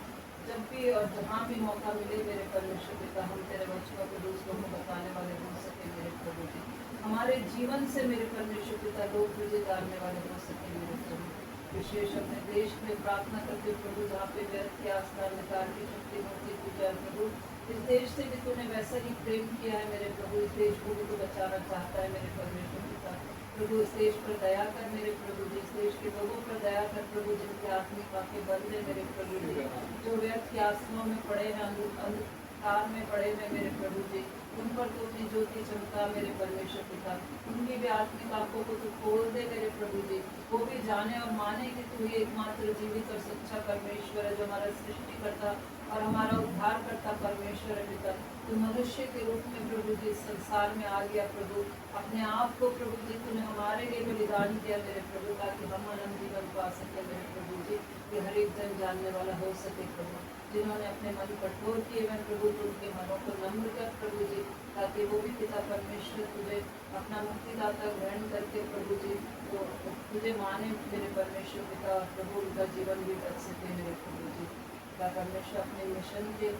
जब भी और जहाँ भी मौका मिले मेरे परमेश्वर पिता, हम तेरे वचनों को दूसरों को बताने वाले हो सके मेरे प्रभु जी। हमारे जीवन से मेरे परमेश्वर पिता लोग तुझे जानने वाले हो सके मेरे प्रभु। विशेष अपने देश में प्रार्थना करते प्रभु, जहाँ पे व्यर्थ की आस्था निकाल की शक्ति होती पूजा प्रभु, इस देश से भी तूने वैसा ही प्रेम किया है मेरे प्रभु, इस देश को भी तू बचाना चाहता है मेरे परमेश्वर पिता। प्रभु इस देश पर दया कर मेरे प्रभु जी, इस देश के लोगों पर दया कर प्रभु, जिनके आत्मिक आंखें बंद है मेरे प्रभु जी, जो व्यर्थ की आस्थाओं में पड़े हैं, अंधकार में पड़े हैं मेरे प्रभु जी, उन पर तो अपनी ज्योति चमका मेरे परमेश्वर पिता। उनकी भी आत्मिक आंखों को तू खोल दे मेरे प्रभु जी, वो भी जाने और माने कि तू ही एकमात्र जीवित और सच्चा परमेश्वर है, जो हमारा सृष्टि करता और हमारा उद्धार करता परमेश्वर है पिता। तू मनुष्य के रूप में प्रभु जी इस संसार में आ गया प्रभु, अपने आप को प्रभु जी तूने हमारे लिए बलिदान किया मेरे प्रभु, ताकि हम अनंत जीवन पा सके मेरे प्रभु जी, कि हर एक जन जानने वाला हो सके प्रभु। जिन्होंने अपने मन कठोर किए मैं प्रभु, तो उनके मनों को नम्र कर प्रभु जी, ताकि वो भी पिता परमेश्वर तुझे अपना मुक्तिदाता ग्रहण करके प्रभु जी तो तुझे माने मेरे परमेश्वर पिता, प्रभु उनका जीवन भी बच सके मेरे प्रभु जी। पिता परमेश्वर अपने मिशन के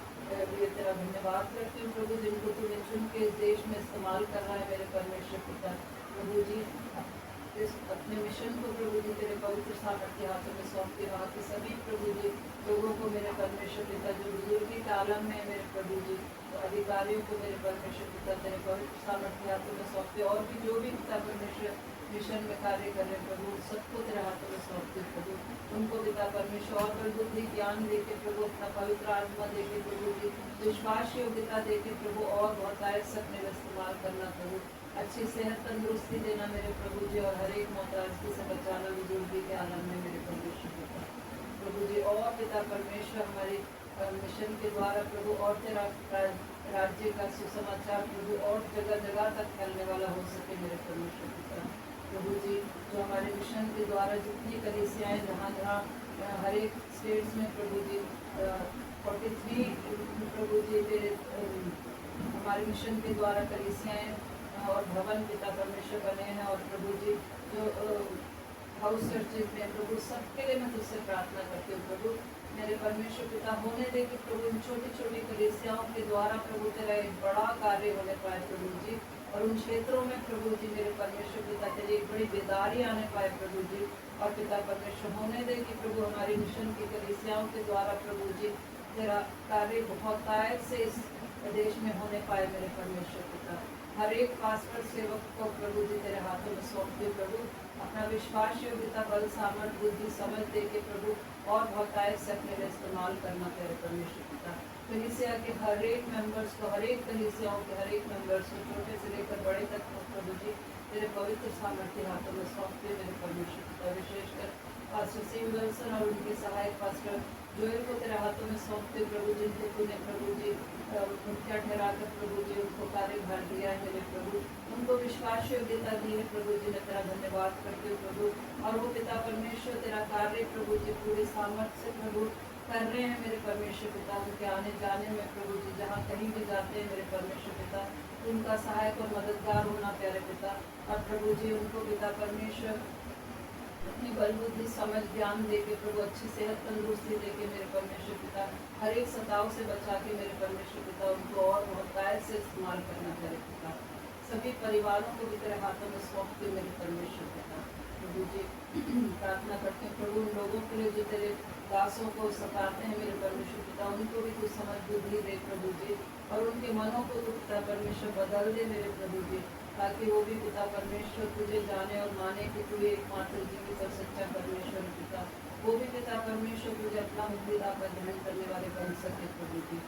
लिए तेरा धन्यवाद करती हूँ प्रभु, जिनको तूने चुन के इस देश में इस्तेमाल कर रहा है मेरे परमेश्वर पिता। प्रभु जी इस अपने मिशन को प्रभु जी तेरे पवित्र सामर्थ्य हाथों में सौंपते, वहाँ के सभी प्रभु जी लोगों को मेरे परमेश्वर पिता, जो बुजुर्गी के आलम में मेरे प्रभु जी, तो अधिकारियों को मेरे परमेश्वर पिता तेरे पवित्र सामर्थ्य हाथों में सौंपते, और भी जो भी पिता परमेश्वर मिशन में कार्य कर रहे प्रभु, सबको तेरे हाथों में सौंपते प्रभु। उनको पिता परमेश्वर और पर बुद्धि ज्ञान देके प्रभु, अपना पवित्र आत्मा देके प्रभु जी, विश्वास योग्यता देके प्रभु, और बहुतायत से अपने इस्तेमाल करना प्रभु, अच्छी सेहत तंदुरुस्ती देना मेरे प्रभु जी, और हर एक मोहताजगी से बचाना बुजुर्गी के आलम में मेरे परमेश्वर पिता। प्रभु जी और पिता परमेश्वर हमारे मिशन के द्वारा प्रभु, और तेरा राज्य का सुसमाचार प्रभु और जगह जगह तक फैलने वाला हो सके मेरे परमेश्वर पिता। प्रभु जी जो हमारे मिशन के द्वारा जितनी कलीसियाएं जहाँ जहाँ हर एक स्टेट्स में प्रभु जी 43 प्रभु जी तेरे हमारे मिशन के द्वारा कलीसियाएँ और भवन पिता परमेश्वर बने हैं। और प्रभु जी जो हाउस चर्चेज में प्रभु सबके लिए मैं तुझसे प्रार्थना करती हूँ प्रभु मेरे परमेश्वर पिता होने दे कि प्रभु इन छोटी छोटी कलीसियाओं के द्वारा प्रभु तेरा एक बड़ा कार्य होने पाए प्रभु जी। और उन क्षेत्रों में प्रभु जी मेरे परमेश्वर पिता तेरी एक बड़ी बेदारी आने पाए प्रभु जी। और पिता परमेश्वर होने दे कि प्रभु हमारी मिशन की कलीसियाओं के द्वारा प्रभु जी तेरा कार्य बहुतायत से इस देश में होने पाए मेरे परमेश्वर पिता। हर एक पास्टर सेवक को प्रभु जी तेरे हाथों में सौंप दे प्रभु। अपना विश्वास योग्यता बल सामर्थ बुद्धि समझ दे के प्रभु और बहुतायत से अपने लिए इस्तेमाल करना तेरे परमेश्वर पिता। कलीसिया के हर एक मेंबर्स को हर एक कलीसियाओं के हर एक मेंबर्स को छोटे से लेकर बड़े तक को प्रभु जी तेरे पवित्र सामर्थ्य हाथों में सौंपते मेरे परमेश्वर पिता। विशेषकर पास्टर सिंह विल्सन और उनके सहायक पास्टर जोएल को तेरे हाथों में सौंपते प्रभु जिनको तूने प्रभु जी मुखिया ठहराकर प्रभु जी उनको कार्यभार दिया है मेरे प्रभु। उनको विश्वास योग्यता दी है प्रभु जी मैं तेरा धन्यवाद करती हूँ प्रभु। और वो पिता परमेश्वर तेरा कार्य प्रभु जी पूरे सामर्थ्य से प्रभु कर रहे हैं मेरे परमेश्वर पिता। उनके आने जाने में प्रभु जी जहाँ कहीं भी जाते हैं मेरे परमेश्वर पिता उनका सहायक और मददगार होना प्यारे पिता। और प्रभु जी उनको पिता परमेश्वर अपनी बल बुद्धि समझ ज्ञान दे के प्रभु अच्छी सेहत तंदुरुस्ती दे के मेरे परमेश्वर पिता हर एक सताव से बचा के मेरे परमेश्वर पिता उनको और बहुतायत से इस्तेमाल करना प्यारे पिता। सभी परिवारों को भी तेरे हाथों में सौंप के मेरे परमेश्वर पिता प्रभु जी प्रार्थना करते हैं प्रभु उन लोगों के लिए जो तेरे दासों को सताते हैं मेरे परमेश्वर पिता उनको भी तू समझ बुद्धि दे प्रभु जी। और उनके मनों को तू पिता परमेश्वर बदल दे मेरे प्रभु जी ताकि वो भी पिता परमेश्वर तुझे जाने और माने कि तू एकमात्र जीवित और सच्चा परमेश्वर पिता। वो भी पिता परमेश्वर तुझे अपना मुक्तिदा का ग्रहण करने वाले बन सके प्रभु जी।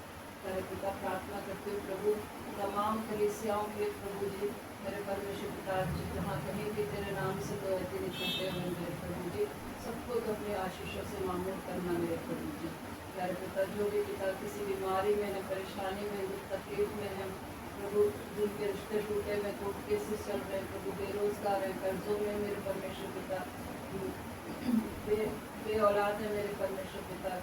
तेरे पिता प्रार्थना करते हुए प्रभु तमाम कलीसियाओं के प्रभु जी मेरे परमेश्वर पिता जहाँ कहीं भी तेरे नाम से दो ऐसे निकलते हुए मेरे प्रभु जी सबको तो अपने आशीषों से मामूल करना मेरे प्रभु जी। तेरे पिता जो भी पिता किसी बीमारी में है परेशानी में दुख तकलीफ में है प्रभु जिनके रिश्ते टूटे हुए कोर्ट केसेस चल रहे हैं प्रभु बेरोजगार है कर्जों में मेरे परमेश्वर पिता बे औलाद है मेरे परमेश्वर पिता।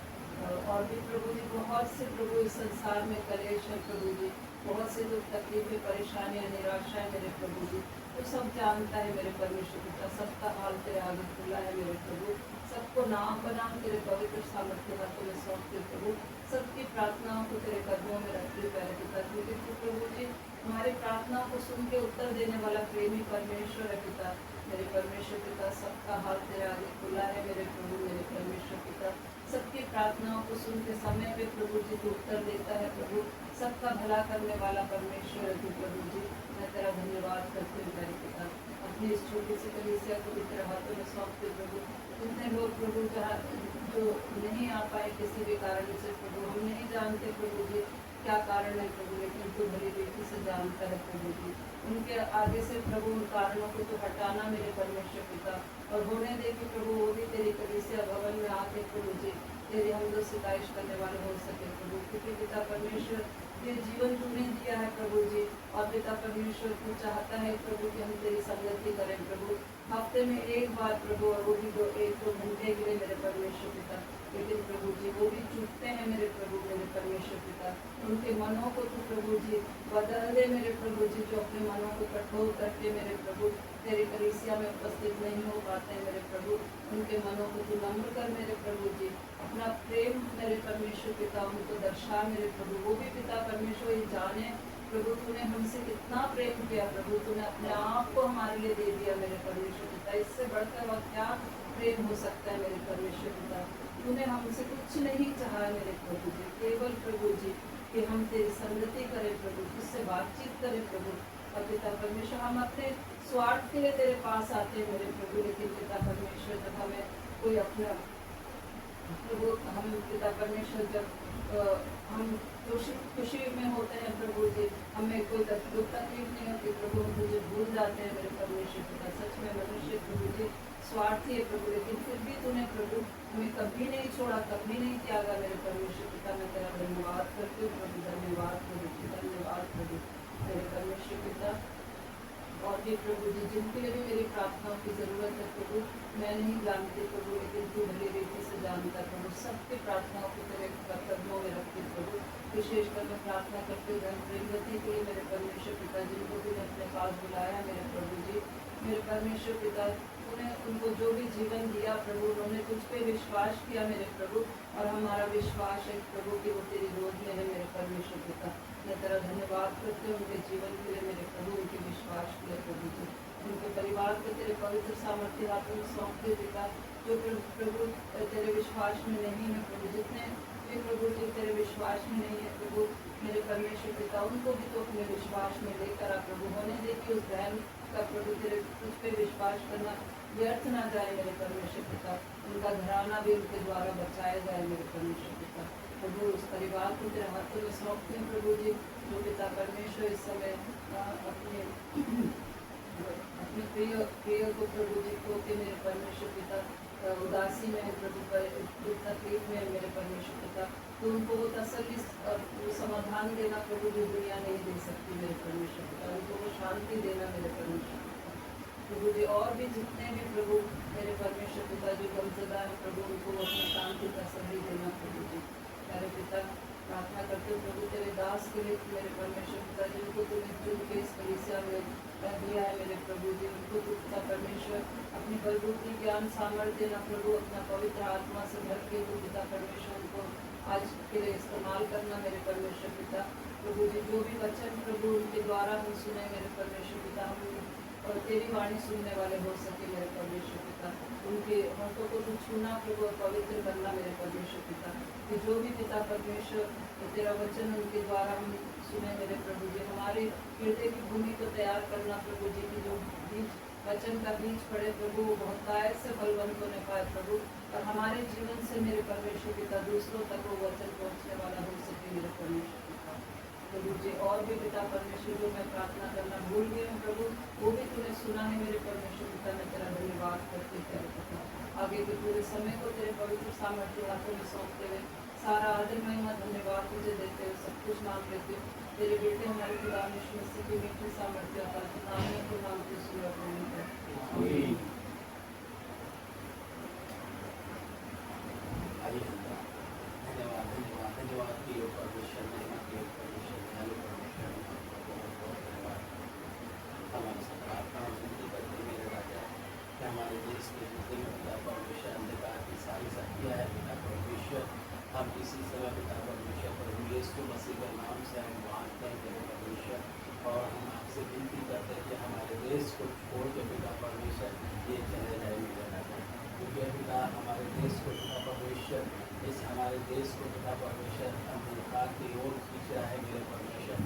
और भी प्रभु जी बहुत से प्रभु इस संसार में कलेश है प्रभु जी बहुत से दुख तकलीफें परेशानियाँ निराशाएं मेरे प्रभु जी तो सब जानता है मेरे परमेश्वर पिता। सबका हाल तेरे आगे खुला है मेरे प्रभु। सबको नाम बनाम तेरे पवित्र सामर्थ्य हाथों में सौंपते प्रभु। सबकी प्रार्थनाओं को तेरे कदमों में रखते प्यारे पिता क्योंकि तू प्रभु जी हमारी प्रार्थनाओं को सुन के उत्तर देने वाला प्रेमी परमेश्वर है पिता मेरे परमेश्वर पिता। सबका हाल तेरे आगे खुला है मेरे प्रभु मेरे परमेश्वर पिता। सबकी प्रार्थनाओं को सुन के समय पे प्रभु जी तू उत्तर देता है प्रभु। सबका भला करने वाला परमेश्वर है तू प्रभु जी। मैं तेरा धन्यवाद करती हूँ मेरे पिता। अपनी इस छोटी सी कलीसिया को भी तेरे हाथों में सौंपते प्रभु। जितने लोग प्रभु जहाँ जो नहीं आ पाए किसी भी कारण से प्रभु हम नहीं जानते प्रभु जी क्या कारण है प्रभु लेकिन तू भली रीति से जानता है प्रभु जी। उनके आगे से प्रभु उन कारणों को तो हटाना मेरे परमेश्वर पिता और होने दे कि प्रभु वो भी तेरी कलीसिया भवन में आके प्रभु जी तेरी हम लोग सिताइश करने वाले हो सके प्रभु। क्योंकि पिता परमेश्वर ये जीवन तूने दिया है प्रभु जी और पिता परमेश्वर तू चाहता है प्रभु कि हम तेरी संगति करें प्रभु हफ्ते में एक बार प्रभु और वो भी 1-2 घंटे के लिए मेरे परमेश्वर पिता। लेकिन प्रभु जी वो भी चूकते हैं मेरे प्रभु मेरे परमेश्वर पिता। उनके मनों को तू प्रभु जी बदल दे मेरे प्रभु जी जो अपने मनों को कठोर करके मेरे प्रभु तेरी कलीसिया में उपस्थित नहीं हो पाते हैं मेरे प्रभु। उनके मनों को तू नम्र कर मेरे प्रभु जी। अपना प्रेम मेरे परमेश्वर पिता उनको दर्शा मेरे प्रभु। वो भी पिता परमेश्वर ये जाने प्रभु तूने हमसे कितना प्रेम किया प्रभु। तूने अपने आप को हमारे लिए दे दिया मेरे परमेश्वर पिता। इससे बढ़कर वह क्या प्रेम हो सकता है मेरे परमेश्वर पिता। तूने हमसे कुछ नहीं चाहा मेरे प्रभु जी केवल प्रभु जी कि हम तेरी संगति करें प्रभु तुझसे बातचीत करें प्रभु। और पिता परमेश्वर हम अपने स्वार्थ के लिए तेरे पास आते हैं मेरे प्रभु। लेकिन पिता परमेश्वर जब हमें कोई अपना प्रभु हम पिता परमेश्वर जब हम खुशी में होते हैं प्रभु जी हमें कोई दुख तकलीफ नहीं होती प्रभु हम तुझे भूल जाते हैं मेरे परमेश्वर पिता। सच में मनुष्य प्रभु जी स्वार्थी है प्रभु लेकिन फिर भी तूने प्रभु हमें कभी नहीं छोड़ा कभी नहीं त्यागा मेरे परमेश्वर पिता। मैं तेरा धन्यवाद करती हूँ प्रभु। धन्यवाद प्रभु धन्यवाद प्रभु मेरे परमेश्वर पिता। और भी प्रभु जी जिनके लिए भी मेरी प्रार्थनाओं की ज़रूरत है प्रभु, मैं नहीं जानती प्रभु, लेकिन तू भली रीति से जानता प्रभु। सबकी प्रार्थनाओं को तेरे कदमों में रखती प्रभु। विशेषकर मैं प्रार्थना करती हूँ प्रेमवती के लिए मेरे परमेश्वर पिता, जिनको तूने अपने पास बुलाया मेरे प्रभु जी। मेरे परमेश्वर पिता, तूने उनको जो भी जीवन दिया प्रभु, उन्होंने तुझ पे विश्वास किया मेरे प्रभु, और हमारा विश्वास है प्रभु कि वो तेरी गोद में है मेरे परमेश्वर पिता। मैं तेरा धन्यवाद करती हूँ उनके जीवन के लिए मेरे प्रभु, उनके विश्वास के लिए प्रभु जी। उनके परिवार को तेरे पवित्र सामर्थ्य हाथों में सौंपते पिता, जो प्रभु तेरे विश्वास में नहीं है प्रभु, जितने भी प्रभु जी तेरे विश्वास में नहीं है प्रभु मेरे परमेश्वर पिता, उनको भी तो अपने विश्वास में लेकर आ प्रभु। होने दे कि उस बहन का प्रभु तेरे तुझ पे विश्वास करना व्यर्थ ना जाए मेरे परमेश्वर पिता। उनका घराना भी उनके द्वारा बचाया जाए मेरे परमेश्वर पिता। प्रभु उस परिवार को तेरे हाथों में सौंपते हैं प्रभु जी, जो पिता परमेश्वर इस समय अपने प्रिय को प्रभु जी को के मेरे परमेश्वर पिता उदासी में प्रभु दुख तकलीफ में मेरे परमेश्वर पिता, तो उनको वो तसल्ली और वो समाधान देना प्रभु जो दुनिया नहीं दे सकती मेरे परमेश्वर पिता। उनको वो शांति देना मेरे परमेश्वर पिता प्रभु जी। और भी जितने भी प्रभु मेरे परमेश्वर पिता जो गमजदा है प्रभु, उनको वो अपनी शांति तसल्ली देना प्रभु जी। मेरे पिता प्रार्थना करते हो प्रभु तेरे दास के लिए मेरे परमेश्वर पिता, जिनको तूने चुन के इस कलीसिया में दिया है मेरे प्रभु जी, उनको तू पिता परमेश्वर अपनी बलबूती ज्ञान सामर्थ्य न प्रभु अपना पवित्र आत्मा से भर के तू पिता परमेश्वर उनको आज के लिए इस्तेमाल करना मेरे परमेश्वर पिता। प्रभु जी जो भी वचन प्रभु उनके द्वारा हम सुने मेरे परमेश्वर पिता, हम और तेरी वाणी सुनने वाले हो सके मेरे परमेश्वर पिता। उनके हाथों को तू छूना प्रभु और पवित्र करना मेरे परमेश्वर पिता, कि जो भी पिता परमेश्वर तेरा वचन उनके द्वारा हम सुने मेरे प्रभु जी, हमारे हृदय की भूमि को तैयार करना प्रभु जी, की जो बीज वचन का बीज पड़े प्रभु वो बहुतायत से फलवंत होने पाए प्रभु, और हमारे जीवन से मेरे परमेश्वर पिता दूसरों तक वो वचन पहुँचने वाला हो सके मेरे परमेश्वर पिता। प्रभु जी और भी पिता परमेश्वर जो मैं प्रार्थना करना भूल गई हूँ प्रभु, वो भी तूने सुना है मेरे परमेश्वर पिता। मैं तेरा धन्यवाद करते तेरे पिता, आगे के पूरे समय को तेरे पवित्र सामर्थ्य हाथों में सौंपते हुए सारा आदर महिमा धन्यवाद तुझे देते हुए सब कुछ मांग लेते हुए तेरे बेटे हमारे खुदा यीशु मसीह की मीठी सामर्थ्य नाम में तो नाम के सुर आमीन। धन्यवाद धन्यवाद धन्यवाद की ओर परमेश्वर, महिमा की ओर परमेश्वर, दयालु परमेश्वर, बहुत बहुत धन्यवाद। हमारे साथ प्रार्थना और विनती करते मेरे राजा कि हमारे देश के जितने भी पिता परमेश्वर अंधकार की सारी शक्तियाँ है पिता परमेश्वर, हम इसी समय पिता परमेश्वर प्रभु यीशु मसीह के नाम से हम मानते हैं तेरे परमेश्वर, और हम आपसे विनती करते हैं कि हमारे देश को छोड़ के पिता परमेश्वर ये चले जाए मेरे राजा, क्योंकि पिता हमारे देश को पिता परमेश्वर इस हमारे देश को पिता परमेश्वर अंधकार की ओर खींच रहा है मेरे परमेश्वर,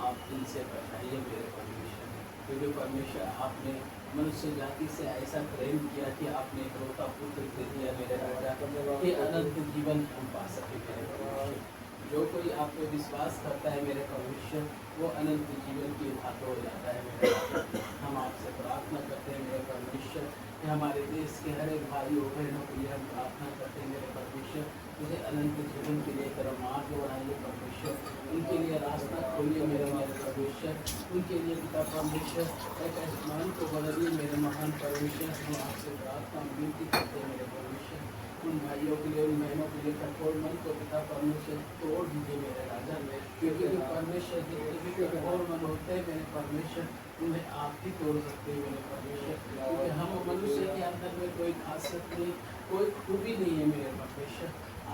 आप इनसे बचाइए मेरे परमेश्वर, क्योंकि परमेश्वर आपने मनुष्य जाति से ऐसा प्रेम किया कि आपने एकलौता पुत्र दे दिया मेरे राजा, कि अनंत जीवन हम पा सके मेरे परमेश्वर। जो कोई आप पे विश्वास करता है मेरे परमेश्वर, वो अनंत जीवन की भाग हो जाता है मेरे राजा। हम आपसे प्रार्थना करते हैं मेरे परमेश्वर कि हमारे देश के हर एक भाइयों बहनों के लिए हम प्रार्थना करते हैं मेरे परमेश्वर, मुझे अनंत जीवन के लिए तरह मार्ग बनाइए परमेश्वर, उनके लिए रास्ता खोलिए मेरे परमेश्वर, उनके लिए पिता परमेश्वर एक आसमान को बदलिए मेरे महान परमेश्वर। हम आपसे प्रार्थना विनती करते हैं मेरे परमेश्वर, उन भाइयों के लिए उन बहनों के लिए कठोर मन को पिता परमेश्वर तोड़ दीजिए मेरे राजा, क्योंकि जो परमेश्वर जितने भी कठोर मन होते हैं मेरे परमेश्वर उन्हें आप ही तोड़ सकते हैं मेरे परमेश्वर, क्योंकि हम मनुष्य के अंदर में कोई खासियत नहीं, कोई खूबी नहीं है मेरे परमेश्वर,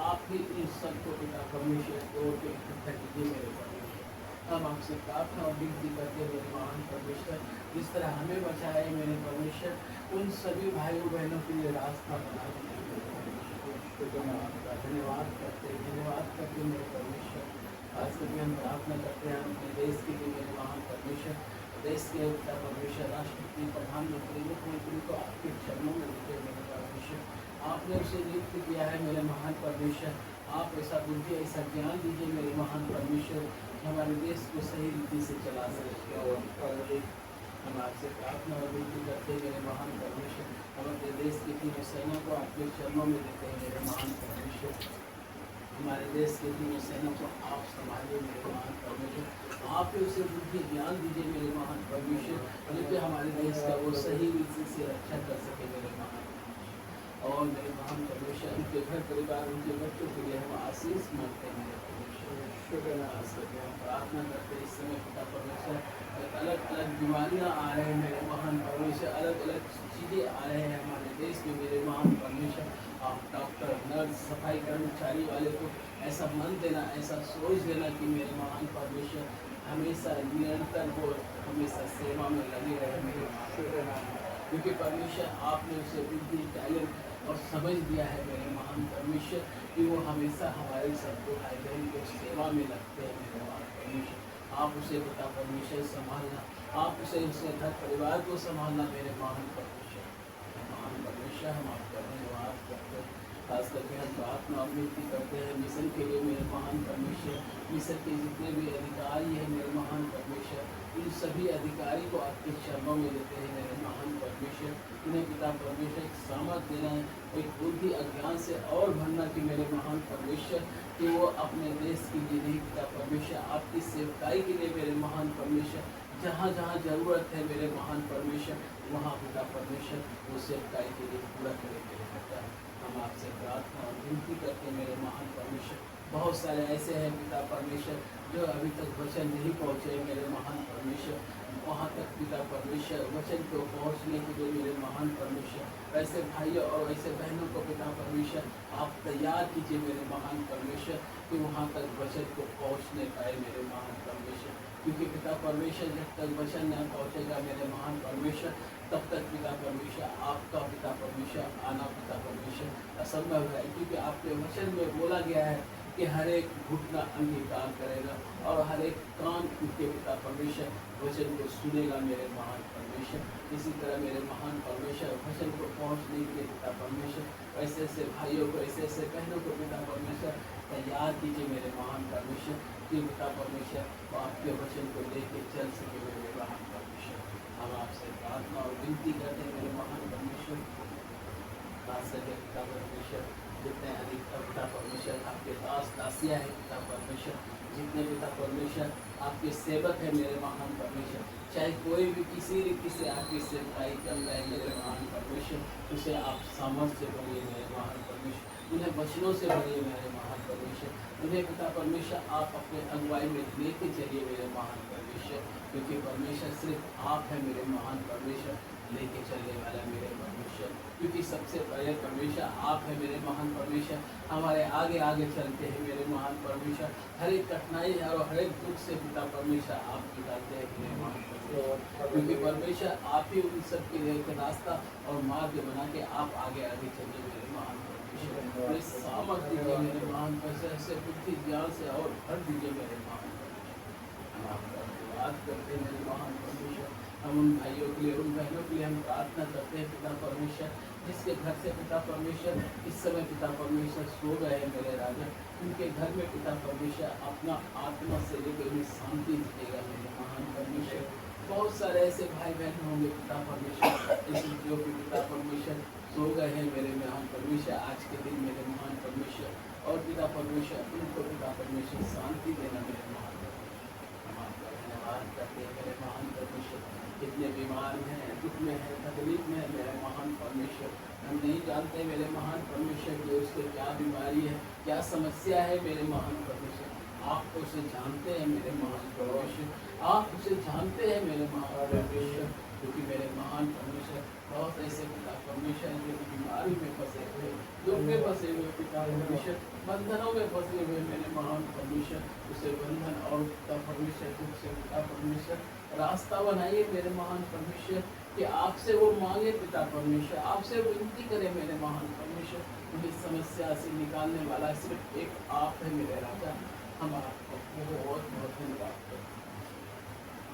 आप ही इन सबको पिता परमेश्वर तोड़ के इकट्ठा कीजिए मेरे परमेश्वर। हम आपसे प्रार्थना और विनती करते हैं मेरे महान परमेश्वर, जिस तरह हमें बचाए मेरे परमेश्वर, उन सभी भाइयों बहनों के लिए रास्ता बना दीजिए मेरे परमेश्वर। धन्यवाद करते मेरे परमेश्वर। आज कभी हम प्रार्थना करते हैं अपने देश के लिए मेरे महान परमेश्वर, देश के पिता परमेश्वर, राष्ट्रपति, प्रधानमंत्री, मुख्यमंत्री को आपके चरणों में देते मेरे परमेश्वर, आपने उसे नियुक्त किया है मेरे महान परमेश्वर, आप ऐसा बुद्धि ऐसा ज्ञान दीजिए मेरे महान परमेश्वर, हमारे देश को सही रीति से चला सके। और हम आपसे प्रार्थना और विनती करते हैं मेरे महान परमेश्वर, हम अपने देश के तीनों सेना को आपके चरणों में देते हैं मेरे महान परमेश्वर, हमारे देश के तीनों सेना को आप संभालिए मेरे महान परमेश्वर, आप ही उसे बुद्धि ज्ञान दीजिए मेरे महान परमेश्वर, जिससे हमारे देश का वो सही रीति से रक्षा कर सके मेरे महान परमेश्वर। और मेरे महान परमेश्वर उनके घर परिवार उनके बच्चों के लिए हम आशीष मांगते हैं मेरे परमेश्वर। खास करके हम प्रार्थना करते हैं इस समय पिता परमेश्वर, अलग अलग बीमारियां आ रहे हैं मेरे महान परमेश्वर, अलग अलग चीज़ें आ रहे हैं हमारे देश में मेरे महान परमेश्वर। आप डॉक्टर नर्स सफाई कर्मचारी वाले को ऐसा मन देना, ऐसा सोच देना कि मेरे महान परमेश्वर हमेशा निरंतर वो हमेशा सेवा में लगे रहे मेरे महान, क्योंकि परमेश्वर आपने उसे बुद्धि टैलेंट और समझ दिया है मेरे महान परमेश्वर कि वो हमेशा हमारे सबको भाई बहन को सेवा में लगते हैं मेरे महान परमेश्वर। आप उसे पिता परमेश्वर संभालना, आप उसे घर परिवार को संभालना मेरे महान परमेश्वर। महान परमेश्वर हम आपका धन्यवाद करते हैं, खास करके हम प्रार्थना और विनती करते हैं मिशन के लिए मेरे महान परमेश्वर। मिशन के जितने भी अधिकारी हैं मेरे महान परमेश्वर, इन सभी अधिकारी को आपके चरणों में देते हैं मेरे महान परमेश्वर। उन्हें पिता परमेश्वर एक सामर्थ देना है, एक बुद्धि अज्ञान से और भरना कि मेरे महान परमेश्वर कि वो अपने देश के लिए नहीं पिता परमेश्वर, आपकी सेवकाई के लिए मेरे महान परमेश्वर, जहाँ जहाँ जरूरत है मेरे महान परमेश्वर वहाँ पिता परमेश्वर वो सेवकाई के लिए पूरा करे मेरे पिता। हम आपसे प्रार्थना और विनती करते हैं मेरे महान परमेश्वर। बहुत सारे ऐसे हैं पिता परमेश्वर जो अभी तक वचन नहीं पहुँचे मेरे महान परमेश्वर, वहाँ तक पिता परमेश्वर वचन को पहुँचने के लिए मेरे महान परमेश्वर वैसे भाइयों और वैसे बहनों को पिता परमेश्वर आप तैयार कीजिए मेरे महान परमेश्वर कि वहाँ तक वचन को पहुँचने पाए मेरे महान परमेश्वर। क्योंकि पिता परमेश्वर जब तक वचन न पहुँचेगा मेरे महान परमेश्वर तब तक पिता परमेश्वर आपका पिता परमेश्वर आना पिता परमेश्वर असंभव है, क्योंकि आपके वचन में बोला गया है कि हर एक घुटना अंगीकार करेगा और हर एक कान उनके पिता परमेश्वर वचन को सुनेगा मेरे महान परमेश्वर। इसी तरह मेरे महान परमेश्वर वचन को पहुँचने के लिए पिता परमेश्वर ऐसे ऐसे भाइयों को ऐसे ऐसे बहनों को पिता परमेश्वर तैयार कीजिए मेरे महान परमेश्वर कि पिता परमेश्वर वो आपके वचन को लेके चल सके मेरे महान परमेश्वर। हम आपसे प्रार्थना और विनती करते हैं मेरे महान परमेश्वर, खास करके पिता परमेश्वर जितने अधिक पिता परमेश्वर आपके दास दासियाँ हैं पिता परमेश्वर, जितने पिता परमेश्वर आपके सेवक हैं मेरे महान परमेश्वर, चाहे कोई भी किसी रीति से आपकी सेवकाई कर रहे हैं मेरे महान परमेश्वर, उसे आप सामर्थ्य से भरिए मेरे महान परमेश्वर, उन्हें वचनों से भरिए मेरे महान परमेश्वर, उन्हें पिता परमेश्वर आप अपने अगुवाई में लेके चलिए मेरे महान परमेश्वर, क्योंकि परमेश्वर सिर्फ आप है मेरे महान परमेश्वर लेके चलने वाला मेरे परमेश्वर, क्योंकि सबसे पहले परमेश्वर आप है मेरे महान परमेश्वर, हमारे आगे आगे चलते हैं मेरे महान परमेश्वर, हर एक कठिनाई और हर एक दुख से पिता परमेश्वर आप निकालते हैं मेरे महान परमेश्वर, क्योंकि परमेश्वर आप ही उन सब के लिए रास्ता और मार्ग बना के आप आगे आगे चलिए मेरे महान परमेश्वर। सामर्थ दीजिए मेरे महान परमेश्वर, से बुद्धि ज्ञान से और भर दीजिए मेरे महान परमेश्वर। हम आपका धन्यवाद करते हैं मेरे महान परमेश्वर। हम उन भाइयों के लिए उन बहनों के लिए हम प्रार्थना करते हैं पिता परमेश्वर जिसके घर से पिता परमेश्वर इस समय पिता परमेश्वर सो गए हैं मेरे राजा, उनके घर में पिता परमेश्वर अपना आत्मा से लेकर उन्हें शांति दीजिएगा मेरे महान परमेश्वर। बहुत सारे ऐसे भाई बहन होंगे पिता परमेश्वर जो कि पिता परमेश्वर सो गए हैं मेरे महान परमेश्वर आज के दिन मेरे महान परमेश्वर, और पिता परमेश्वर उनको पिता परमेश्वर शांति देना मेरे महान परमेश्वर। हम आपका धन्यवाद करते हैं मेरे महान परमेश्वर। कितने बीमार हैं, दुख में है, तकलीफ में है मेरे महान परमेश्वर, हम नहीं जानते मेरे महान परमेश्वर कि उसको क्या बीमारी है, क्या समस्या है मेरे महान परमेश्वर, आप तो उसे जानते हैं मेरे महान परमेश्वर, आप उसे जानते हैं मेरे महान परमेश्वर, क्योंकि मेरे महान परमेश्वर बहुत ऐसे पिता परमेश्वर जो बीमारी में फंसे हुए, दुख में फंसे हुए पिता परमेश्वर, बंधनों में फंसे हुए मेरे महान परमेश्वर, उसे बंधन और पिता परमेश्वर दुख से पिता परमेश्वर रास्ता बनाइए मेरे महान परमेश्वर कि आपसे वो मांगे पिता परमेश्वर, आपसे विनती करें मेरे महान परमेश्वर, उन्हें समस्या से निकालने वाला सिर्फ एक आप है मेरे राजा। हम आपको बहुत बहुत धन्यवाद करते हैं।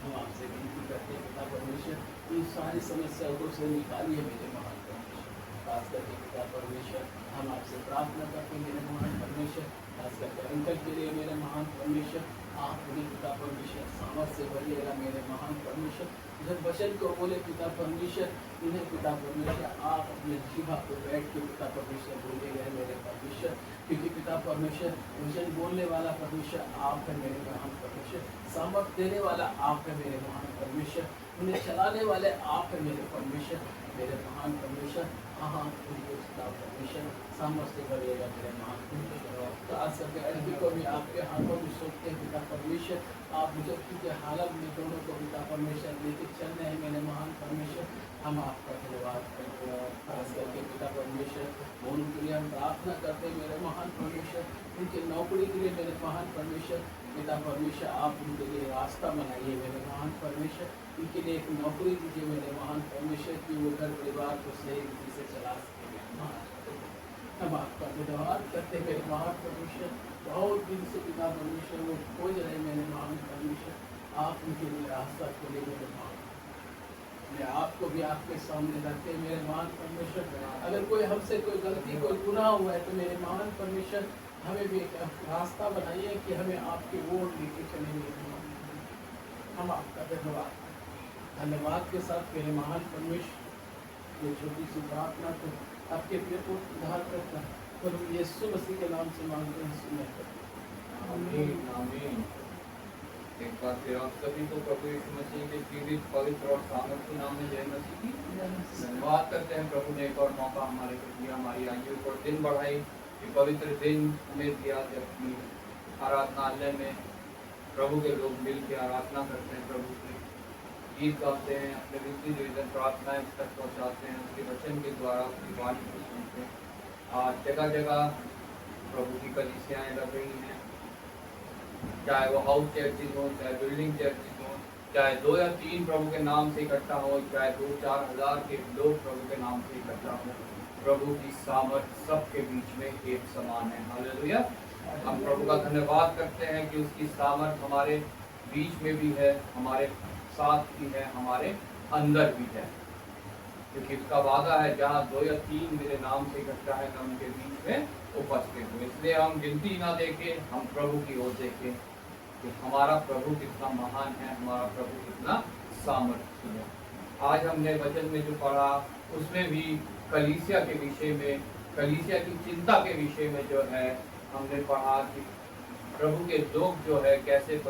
हम आपसे विनती करते हैं पिता परमेश्वर इन सारी समस्याओं को से निकालिए मेरे महान परमेश्वर। खास करके पिता परमेश्वर हम आपसे प्रार्थना करते हैं मेरे महान परमेश्वर, खास करके अंकल के लिए मेरे महान परमेश्वर आप उन्हें पिता परमेश्वर सामर्थ से भरिएगा मेरे महान परमेश्वर। जब वचन को बोले पिता परमेश्वर उन्हें पिता परमेश्वर आप अपने जीवा को बैठ के पिता परमेश्वर बोले गए मेरे परमेश्वर, क्योंकि पिता परमेश्वर वचन बोलने वाला परमेश्वर आप है मेरे महान परमेश्वर। सामर्थ देने वाला आप है मेरे महान परमेश्वर, उन्हें चलाने वाले आप है मेरे परमेश्वर, मेरे महान परमेश्वर। हाँ उनको सदा परमेश्वर सामर्थ से भरिएगा मेरे महान परमेश्वर। तो आज सब एंटी को भी आपके हाथों में सौंपते हैं पिता परमेश्वर। आप मुजफ्फर के हालत में दोनों को पिता परमेश्वर लेके चल रहे हैं मेरे महान परमेश्वर। हम आपका धन्यवाद करते हैं, खास करके पिता परमेश्वर उनके लिए हम प्रार्थना करते हैं मेरे महान परमेश्वर। उनकी नौकरी के लिए मेरे महान परमेश्वर, पिता परमेश्वर आप उनके लिए रास्ता बनाइए मेरे महान परमेश्वर। उनके लिए एक नौकरी दीजिए मेरे महान परमेश्वर की वो घर परिवार को सही रीति से चला सके मेरे महान परमेश्वर। हम आपका धन्यवाद करते हैं मेरे महान परमेश्वर। बहुत दिन से पिता परमेश्वर वो खोज रहे मेरे महान परमेश्वर, आप उनके लिए रास्ता खोले मेरे महान। मैं आपको भी आपके सामने रखते मेरे महान परमेश्वर। अगर कोई हमसे कोई गलती कोई गुनाह हुआ है तो मेरे महान परमेश्वर हमें भी एक रास्ता बनाइए कि हमें आपकी ओर लेके चलेंगे। हम आपका धन्यवाद के साथ मेरे महान परमेश्वर ये छोटी सी प्रार्थना को आपके प्रिय को उद्धार करता प्रभु यीशु मसीह के नाम से मांगते हैं, सुने। आमीन आमीन। एक बार फिर आप सभी को प्रभु यीशु मसीह के जीवित पवित्र और सामर्थ्य नाम में जय मसीह की धन्यवाद करते हैं। प्रभु ने एक और मौका हमारे को दिया, हमारी आयु को दिन बढ़ाई, ये पवित्र दिन हमें दिया जब अपनी आराधनालय में प्रभु के लोग मिल के आराधना करते हैं, प्रभु के गीत गाते हैं, अपने रीति रिवाज प्रार्थनाएं तक पहुँचाते हैं, उसके वचन के द्वारा उसकी वाणी को सुनते हैं। आज जगह जगह प्रभु की कलीसियाएं लग रही हैं, चाहे वो हाउस चर्चिज हो, चाहे बिल्डिंग चर्चिज हो, चाहे 2 या 3 प्रभु के नाम से इकट्ठा हो, चाहे 2-4 हज़ार के लोग प्रभु के नाम से इकट्ठा हो, प्रभु की सामर्थ सबके बीच में एक समान है। हालेलुया। हम प्रभु का धन्यवाद करते हैं कि उसकी सामर्थ हमारे बीच में भी है, हमारे साथ भी है, हमारे अंदर भी है, क्योंकि उसका वादा है जहाँ 2 या 3 मेरे नाम से इकट्ठा है मैं उनके बीच में उपस्थित हूँ। इसलिए हम गिनती ना देखें, हम प्रभु की ओर देखें कि हमारा प्रभु कितना महान है, हमारा प्रभु कितना सामर्थ्य है। आज हमने वचन में जो पढ़ा उसमें भी कलीसिया के विषय में, कलीसिया की चिंता के विषय में जो है हमने पढ़ा कि प्रभु के लोग जो है कैसे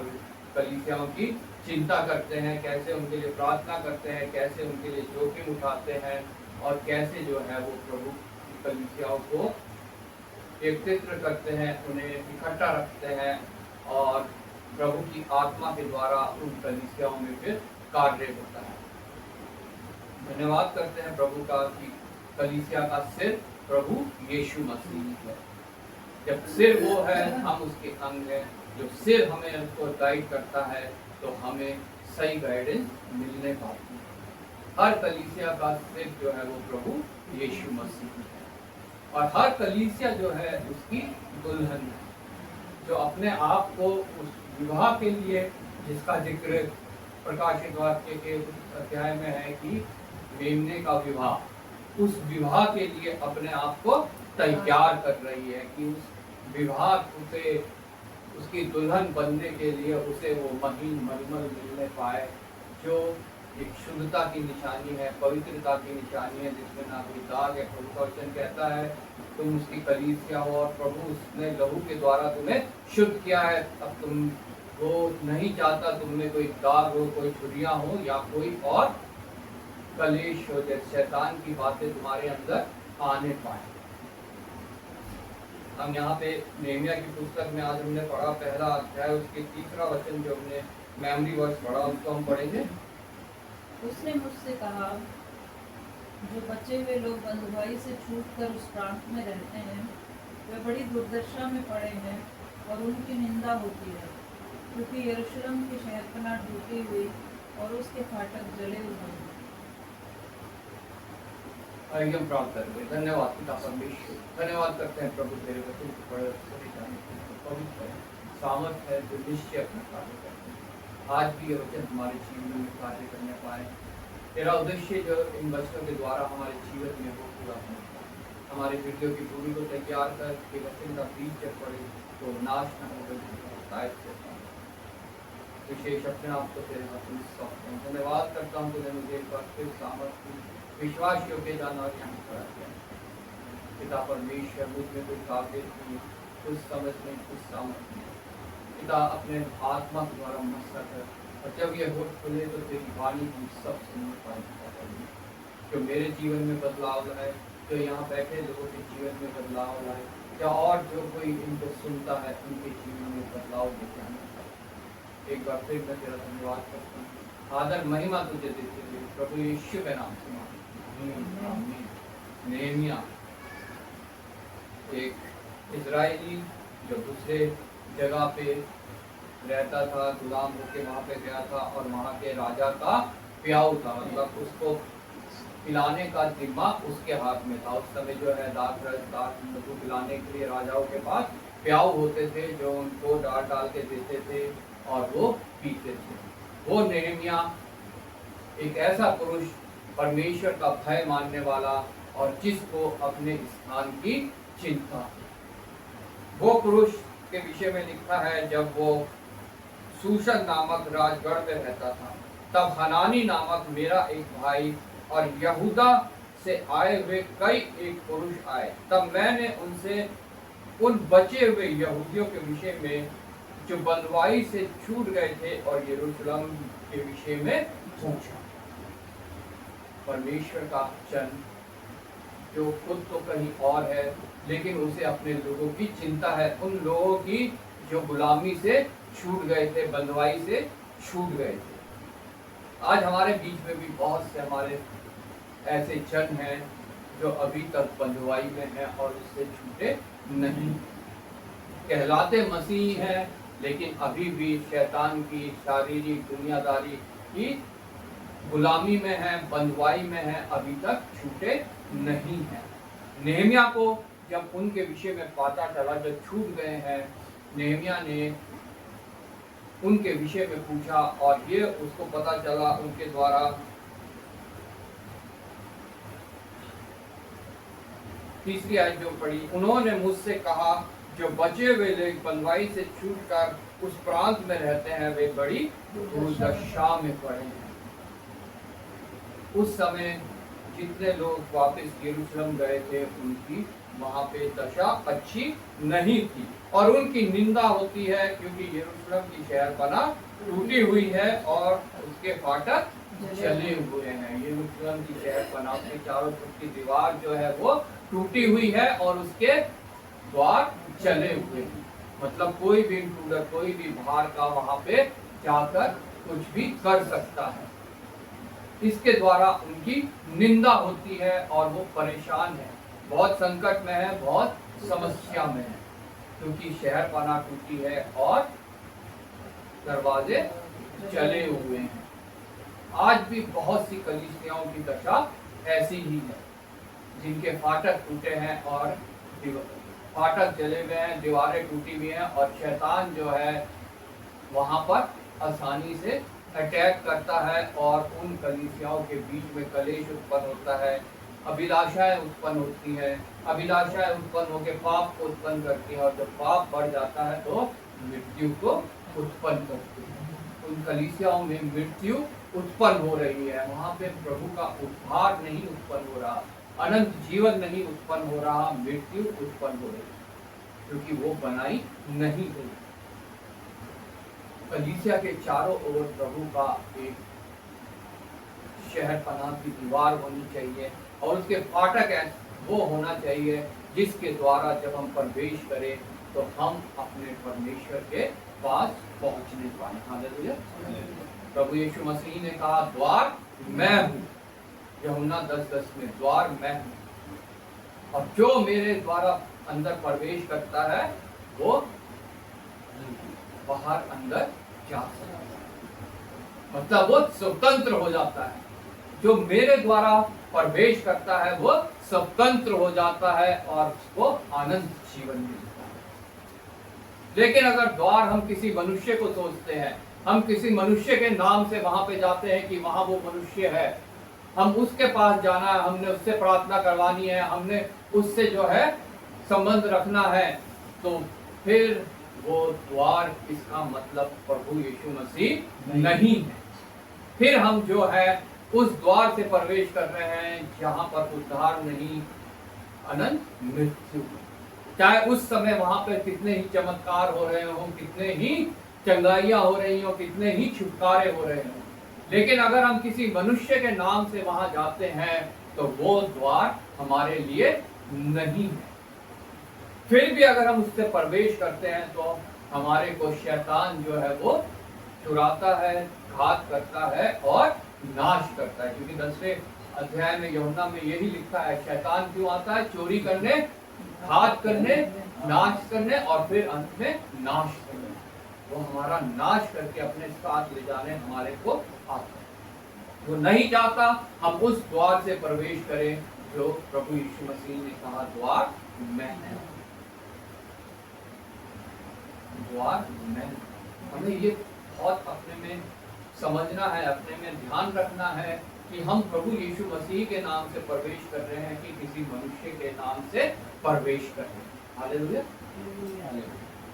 कलीसियाओं की चिंता करते हैं, कैसे उनके लिए प्रार्थना करते हैं, कैसे उनके लिए जोखिम उठाते हैं और कैसे जो है वो प्रभु की कलीसियाओं को एकत्रित करते हैं, उन्हें इकट्ठा रखते हैं और प्रभु की आत्मा के द्वारा उन कलीसियाओं में फिर कार्य होता है। धन्यवाद करते हैं प्रभु का कि कलीसिया का सिर प्रभु यीशु मसीह है। जब सिर वो है हम उसके अंग हैं, जो सिर हमें उसको गाइड करता है तो हमें सही गाइडेंस मिलने पाती है। हर कलीसिया का सिर जो है वो प्रभु यीशु मसीह है और हर कलीसिया जो है उसकी दुल्हन है, जो अपने आप को उस विवाह के लिए, जिसका जिक्र प्रकाशित वाक्य के अध्याय में है कि मेमने का विवाह, उस विवाह के लिए अपने आप को तैयार कर रही है कि उस विवाह उसे उसकी दुल्हन बनने के लिए उसे वो महीन मलमल मिलने पाए, जो एक शुद्धता की निशानी है, पवित्रता की निशानी है, जिसमें ना कोई दाग है। प्रभु का वचन कहता है तुम उसकी कलीसिया हो और प्रभु उसने लहू के द्वारा तुम्हें शुद्ध किया है। अब तुम वो नहीं चाहता तुम में कोई दाग हो, कोई छुरियां हो या कोई और कलेश हो, जैसे शैतान की बातें तुम्हारे अंदर आने पाए। हम यहाँ पे नेहमिया की पुस्तक में आज हमने पढ़ा पहला अध्याय, उसके 3रा वचन जो हमने मेमोरी वर्स पढ़ा उसको हम पढ़ेंगे। उसने मुझसे कहा, जो बचे हुए लोग बंधुआई से छूटकर उस प्रांत में रहते हैं वे बड़ी दुर्दशा में पड़े हैं और उनकी निंदा होती है, क्योंकि यरूशलेम की शहरपनाह टूटी हुई और उसके फाटक जले हुए हैं। हम प्राप्त करेंगे। धन्यवाद पिता परमेश्वर, धन्यवाद करते हैं प्रभु तेरे वचन को पढ़े पवित्र है, सामर्थ है, जो निश्चय अपना कार्य करते हैं। आज भी ये वचन हमारे जीवन में कार्य करने पाए। तेरा उद्देश्य जो इन वचनों के द्वारा हमारे जीवन में वो पूरा होता है। हमारे वीडियो की भूमि को तैयार कर के वचन का बीज जब पड़े तो नाश न होकर विशेष अपने आप को तेरे हाथ में सौंपते हैं। धन्यवाद करता हूँ तुमने मुझे एक बार फिर सामर्थ्य विश्वास योग्य जाना और यहाँ खड़ा किया। पिता परमेश्वर मुझ में कुछ काबिलियत नहीं, कुछ समझ नहीं, कुछ सामर्थ्य नहीं, पिता अपने आत्मा के द्वारा मसला कर, और जब ये होठ खुले तो तेरी वाणी हम सब सुनने पाएंगे, जो मेरे जीवन में बदलाव लाए, जो यहाँ बैठे लोगों के जीवन में बदलाव लाए, या और जो कोई इनको सुनता है उनके जीवन में बदलाव लेके आने पाए। एक बार फिर मैं तेरा धन्यवाद करता हूँ, आदर महिमा तुझे देते हुए प्रभु यीशु के नाम से मांगता हूं। आमीन। नेहमिया एक इजरायली जो दूसरे जगह पे रहता था, गुलाम होके वहाँ पे गया था, और वहाँ के राजा का प्याऊ था, मतलब उसको पिलाने का जिम्मा उसके हाथ में था। उस समय जो है दाख मधु पिलाने के लिए राजाओं के पास प्याऊ होते थे, जो उनको डाल के देते थे और वो पीते थे। वो नेहमिया एक ऐसा पुरुष, परमेश्वर का भय मानने वाला, और जिसको अपने स्थान की चिंता। वो पुरुष के विषय में लिखा है, जब वो सूशन नामक राजगढ़ में रहता था, तब हनानी नामक मेरा एक भाई और यहूदा से आए हुए कई एक पुरुष आए। तब मैंने उनसे उन बचे हुए यहूदियों के विषय में जो बंधुआई से छूट गए थे और यरूशलेम के विषय में पूछा। परमेश्वर का वचन जो खुद तो कहीं और है, लेकिन उसे अपने लोगों की चिंता है, उन लोगों की जो गुलामी से छूट गए थे, बंधुआई से छूट गए थे। आज हमारे बीच में भी बहुत से हमारे ऐसे जन हैं जो अभी तक बंधुआई में हैं और उससे छूटे नहीं, कहलाते मसीही हैं, लेकिन अभी भी शैतान की शारीरिक दुनियादारी की गुलामी में हैं, बंधुआई में हैं, अभी तक छूटे नहीं हैं। नेहमिया को जब उनके विषय में पता चला, जब छूट गए हैं, नेहमिया ने उनके विषय में पूछा, और ये उसको पता चला उनके द्वारा। तीसरी आयत जो पढ़ी, उन्होंने मुझसे कहा, जो बचे हुए लोग बंधुआई से छूटकर उस प्रांत में रहते हैं, वे बड़ी दुर्दशा में पड़े हैं। उस समय जितने लोग वापस यरूशलेम गए थे, उनकी वहां पे दशा अच्छी नहीं थी, और उनकी निंदा होती है, क्योंकि यरूशलेम की शहरपनाह टूटी हुई है और उसके फाटक जले हुए हैं। यरूशलेम की शहरपनाह के चारों तरफ की दीवार जो है वो टूटी हुई है और उसके द्वार चले हुए हैं। मतलब कोई भी इंट्रूडर, कोई भी बाहर का वहां पे जाकर कुछ भी कर सकता है। इसके द्वारा उनकी निंदा होती है और वो परेशान है, बहुत संकट में है, बहुत समस्या में है, क्योंकि शहरपनाह टूटी है और दरवाजे चले हुए हैं। आज भी बहुत सी कलीसियाओं की दशा ऐसी ही है, जिनके फाटक टूटे हैं और फाटक जले हुए हैं, दीवारें टूटी हुई हैं, और शैतान जो है वहां पर आसानी से अटैक करता है और उन कलीसियाओं के बीच में कलेश उत्पन्न होता है, अभिलाषाएं उत्पन्न होती है, अभिलाषाएं उत्पन्न होकर पाप को उत्पन्न करती है, और जब पाप बढ़ जाता है तो मृत्यु को उत्पन्न करती है। उन कलीसियाओं में मृत्यु उत्पन्न हो रही है, वहां पे प्रभु का उद्धार नहीं उत्पन्न हो रहा, अनंत जीवन नहीं उत्पन्न हो रहा, मृत्यु उत्पन्न हो रही, क्योंकि वो बनाई नहीं गई। कलीसिया के चारों ओर प्रभु का एक शहरपनाह की दीवार होनी चाहिए, और उसके फाटक वो होना चाहिए जिसके द्वारा जब हम प्रवेश करें तो हम अपने परमेश्वर के पास पहुंचने पाए। हालेलुया। प्रभु यीशु मसीह ने कहा, द्वार मैं हूँ, यूहन्ना 10:10 में, द्वार मैं हूँ, और जो मेरे द्वारा अंदर प्रवेश करता है वो बाहर अंदर जा सकता है, मतलब वो स्वतंत्र हो जाता है। जो मेरे द्वारा प्रवेश करता है वो स्वतंत्र हो जाता है और उसको आनंद जीवन मिलता है। लेकिन अगर द्वार हम किसी मनुष्य को सोचते हैं, हम किसी मनुष्य के नाम से वहां पे जाते हैं कि वहां वो मनुष्य है, हम उसके पास जाना है, हमने उससे प्रार्थना करवानी है, हमने उससे जो है संबंध रखना है, तो फिर वो द्वार, इसका मतलब प्रभु यीशु मसीह नहीं है। फिर हम जो है उस द्वार से प्रवेश कर रहे हैं जहां पर उद्धार नहीं, अनंत मृत्यु। चाहे उस समय वहां पर कितने ही चमत्कार हो रहे हो, कितने ही चंगाइयां हो रही हो, कितने ही छुटकारे हो रहे हो, लेकिन अगर हम किसी मनुष्य के नाम से वहां जाते हैं तो वो द्वार हमारे लिए नहीं है। फिर भी अगर हम उससे प्रवेश करते हैं तो हमारे को शैतान जो है वो चुराता है, घात करता है और नाश करता है। क्योंकि 10वें अध्याय में यूहन्ना में यही लिखा है, शैतान क्यों आता है? चोरी करने, घात करने, नाश करने और फिर अंत में नाश करने। वो हमारा नाश करके अपने साथ ले जाने हमारे को आता है। वो नहीं चाहता हम उस द्वार से प्रवेश करें जो प्रभु यीशु मसीह ने कहा, द्वार मैं हूं, द्वार मैं हूं। हमें ये बहुत अपने में समझना है, अपने में ध्यान रखना है कि हम प्रभु यीशु मसीह के नाम से प्रवेश कर रहे हैं कि किसी मनुष्य के नाम से प्रवेश कर रहे हैं। हालेलुया।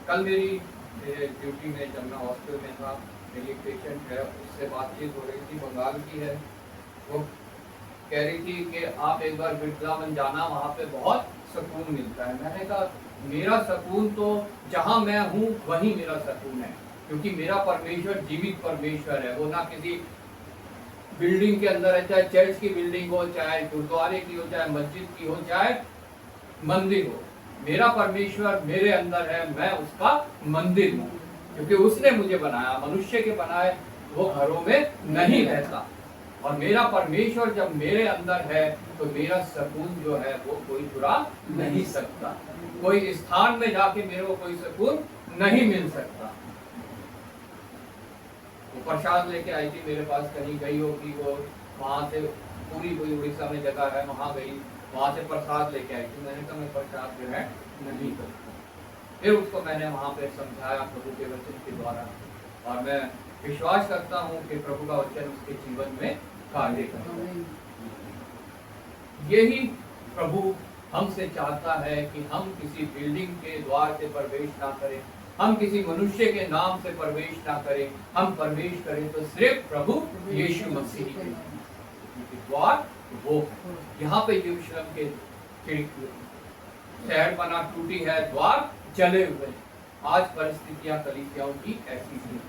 कल मेरी ड्यूटी में जब मैं हॉस्पिटल में था, मेरी एक पेशेंट है, उससे बातचीत हो रही थी, बंगाल की है। वो कह रही थी कि आप एक बार वृंदावन जाना, वहाँ पे बहुत सुकून मिलता है। मैंने कहा मेरा सुकून तो जहाँ मैं हूँ वहीं मेरा सुकून है, क्योंकि मेरा परमेश्वर जीवित परमेश्वर है। वो ना किसी बिल्डिंग के अंदर है, चाहे चर्च की बिल्डिंग हो, चाहे गुरुद्वारे की हो, चाहे मस्जिद की हो, चाहे मंदिर हो। मेरा परमेश्वर मेरे अंदर है, मैं उसका मंदिर हूँ, क्योंकि उसने मुझे बनाया। मनुष्य के बनाए वो घरों में नहीं रहता, और मेरा परमेश्वर जब मेरे अंदर है तो मेरा सुकून जो है वो कोई चुरा नहीं सकता। कोई स्थान में जाके मेरे को कोई सुकून नहीं मिल सकता। वो प्रसाद लेके आई थी मेरे पास, कहीं गई होगी वो, वहां से पूरी कोई उड़ीसा में जगह है, वहां गई, वहां से प्रसाद लेके आई थी। मैंने कहा मैं प्रसाद जो है नहीं करता। फिर उसको मैंने वहां पे समझाया प्रभु के वचन के द्वारा, और मैं विश्वास करता हूँ कि प्रभु का वचन उसके जीवन में कार्य करता है। यही प्रभु हमसे चाहता है कि हम किसी बिल्डिंग के द्वार से प्रवेश ना करें, हम किसी मनुष्य के नाम से प्रवेश ना करें, हम प्रवेश करें तो सिर्फ प्रभु यीशु मसीह के द्वार वो। यहाँ पे यरूशलेम के शहर बना टूटी है, द्वार चले हुए। आज परिस्थितियां कलीसियाओं की ऐसी थी।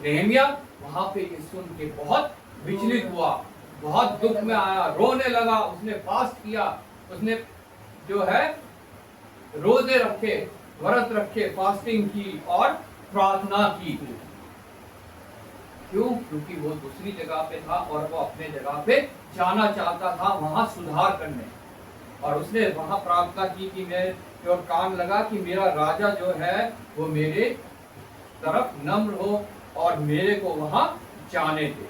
नेहमिया वहां पे ये सुन के बहुत विचलित हुआ, बहुत दुख में आया, रोने लगा। उसने फास्ट किया, उसने जो है रोजे रखे, व्रत रखे, फास्टिंग की और प्रार्थना की। क्यों? क्योंकि वो दूसरी जगह पे था और वो अपने जगह पे जाना चाहता था, वहां सुधार करने। और उसने वहां प्रार्थना की कि मैं और कान लगा कि मेरा राजा जो है वो मेरे तरफ नम्र हो और मेरे को वहां जाने दे।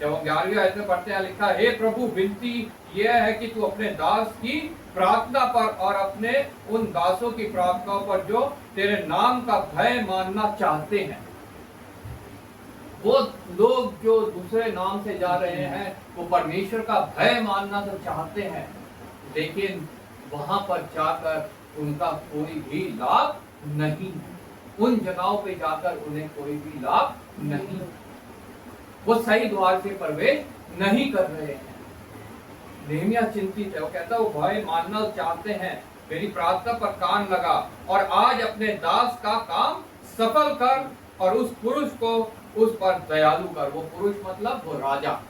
जब हम 11वीं आयत में पढ़ते हैं, लिखा हे प्रभु, विनती यह है कि तू अपने दास की प्रार्थना पर और अपने उन दासों की प्रार्थनाओं पर जो तेरे नाम का भय मानना चाहते हैं। वो लोग जो दूसरे नाम से जा रहे हैं वो परमेश्वर का भय मानना तो चाहते हैं, लेकिन वहां पर जाकर उनका कोई भी लाभ नहीं, उन जगहों पे जाकर उन्हें कोई भी लाभ नहीं, वो सही द्वार से प्रवेश नहीं कर रहे हैं। नेहमिया चिंतित है, वो कहता है वो भय मानना चाहते हैं, मेरी प्रार्थना पर कान लगा और आज अपने दास का काम सफल कर और उस पुरुष को उस पर दयालु कर। वो पुरुष मतलब वो राजा,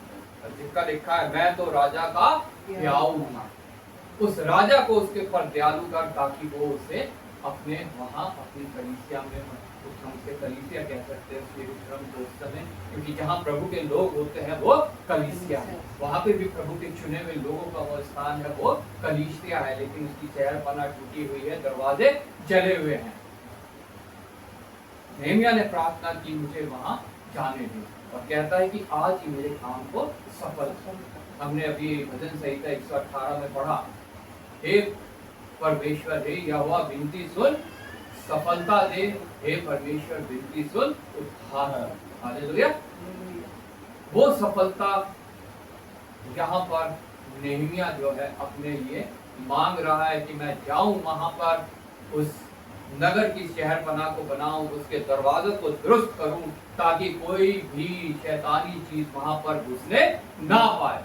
जिसका लिखा है मैं तो राजा का प्याऊ हूं। उस राजा को उसके ऊपर दयालु कर, ताकि वो उसे अपने वहां अपनी कलीसिया में, हम उसे कलीसिया कह सकते हैं यरूशलेम को उस समय, क्योंकि जहाँ प्रभु के लोग होते हैं वो कलीसिया है। वहां पे भी प्रभु के चुने हुए लोगों का वो स्थान है, वो कलीसिया है, लेकिन उसकी शहरपनाह टूटी हुई है, दरवाजे जले हुए हैं। नेहमिया ने प्रार्थना की मुझे वहां जाने दे, और कहता है कि आज ही मेरे काम को सफल। हमने अभी भजन संहिता 118 में पढ़ा, हे परमेश्वर, हे यहोवा विनती सुन, सफलता दे, हे परमेश्वर विनती सुन, उद्धार। हालेलुया। वो सफलता यहाँ पर नेहमिया जो है अपने लिए मांग रहा है कि मैं जाऊं वहां पर, उस नगर की शहरपनाह को बनाऊं, उसके दरवाजों को दुरुस्त करूं, ताकि कोई भी शैतानी चीज वहां पर घुसने ना पाए।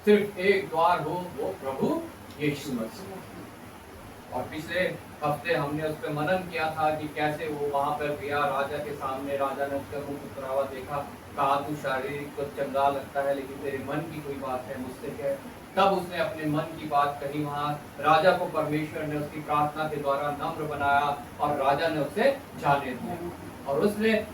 सिर्फ एक द्वार हो, वो प्रभु यीशु मसीह। और पिछले हफ्ते हमने उस पर मनन किया था कि कैसे वो वहां पर गया राजा के सामने, राजा ने उसका मुख उतरावा देखा, कहा तू शारीरिक तो चंगा लगता है लेकिन तेरे मन की कोई बात है मुझसे कह। तब उसने अपने मन की बात कही, वहां राजा को परमेश्वर ने उसकी प्रार्थना के द्वारा नम्र बनाया और राजा ने उसे जाने दिया। और उसने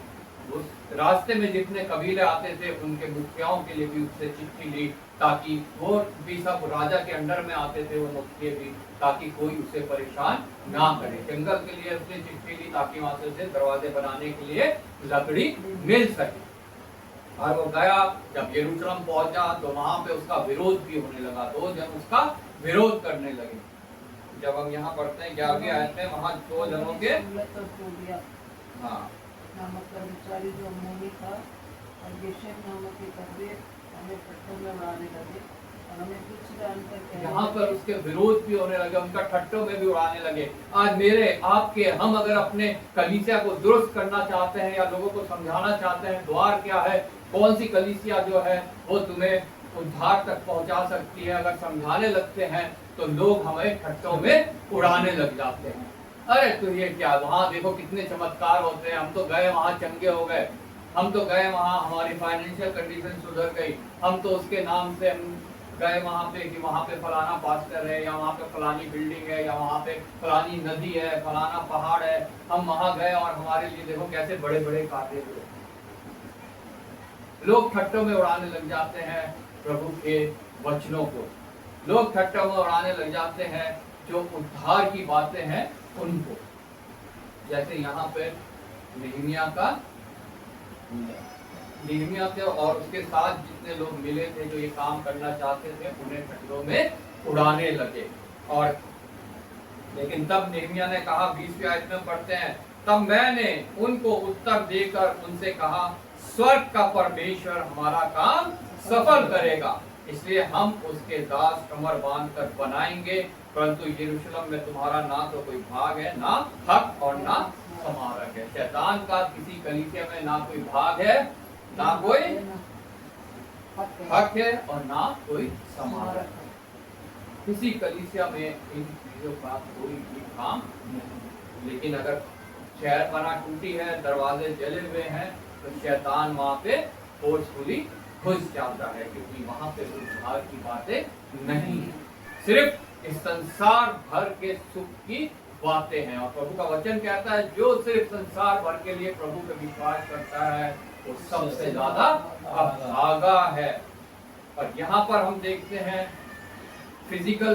उस रास्ते में जितने कबीले आते थे उनके मुखियाओं के लिए भी उससे चिट्ठी ली, ताकि वो भी सब राजा के अंडर में आते थे वो मुखिए भी, ताकि कोई उसे परेशान ना करे। जंगल के लिए उसने चिट्ठी ली ताकि वहां से उसे दरवाजे बनाने के लिए लकड़ी मिल सके। और वो गया, जब यरूशलेम पहुंचा तो वहां पे उसका विरोध भी होने लगा, दो जन उसका विरोध करने लगे। जब हम यहाँ पढ़ते हैं 11वीं आयत में, वहां दो जनों के हाँ नामक कर्मचारी जो अम्मोनी था और गेशेम नामक एक कब्रे हमें ठट्ठों में उड़ाने लगे और हमें कुछ जानकर यहाँ पर उसके विरोध भी होने लगे, उनका ठट्टों में भी उड़ाने लगे। आज मेरे आपके हम अगर अपने कलीसिया को दुरुस्त करना चाहते हैं या लोगों को समझाना चाहते हैं द्वार क्या है, कौन सी कलीसिया जो है वो तुम्हें उद्धार तक पहुंचा सकती है, अगर समझाने लगते हैं तो लोग हमें ठट्टों में उड़ाने लग जाते हैं। अरे तो ये क्या, वहां देखो कितने चमत्कार होते हैं, हम तो गए वहां चंगे हो गए, हम तो गए वहां हमारी फाइनेंशियल कंडीशन सुधर गई, हम तो उसके नाम से हम गए वहां पे कि वहां पे फलाना पास्टर है या वहां पे फलानी बिल्डिंग है या वहां पे फलानी नदी है, फलाना पहाड़ है, हम वहां गए और हमारे लिए देखो कैसे बड़े बड़े कार्य हुए। लोग ठट्टों में उड़ाने लग जाते हैं प्रभु के वचनों को, लोग ठट्टों में उड़ाने लग जाते हैं जो उद्धार की बातें हैं उनको। जैसे यहाँ पे नेहमिया के और उसके साथ जितने लोग मिले थे जो ये काम करना चाहते थे उन्हें ठट्टों में उड़ाने लगे। और लेकिन तब नेहमिया ने कहा, 20वीं आयत में पढ़ते हैं, तब मैंने उनको उत्तर देकर उनसे कहा, स्वर्ग का परमेश्वर हमारा काम सफल करेगा, इसलिए हम उसके दास कमर बांधकर बनाएंगे, परंतु यरूशलेम में तुम्हारा ना तो कोई भाग है, ना हक और ना समारक है। शैतान का किसी कलीसिया में ना कोई भाग है, ना कोई हक है और ना कोई समारक है। किसी कलीसिया में इन चीजों का कोई भी काम नहीं। लेकिन अगर शहर बना टूटी है, दरवाजे जले हुए हैं, तो शैतान वहां पे फोर्सफुली घुस जाता है, क्योंकि वहां पे उद्धार की बातें नहीं है, सिर्फ इस संसार भर के सुख की बातें हैं। और प्रभु का वचन कहता है, जो सिर्फ संसार भर के लिए प्रभु पे विश्वास करता है वो सबसे ज्यादा अभागा है। और यहाँ पर हम देखते हैं फिजिकल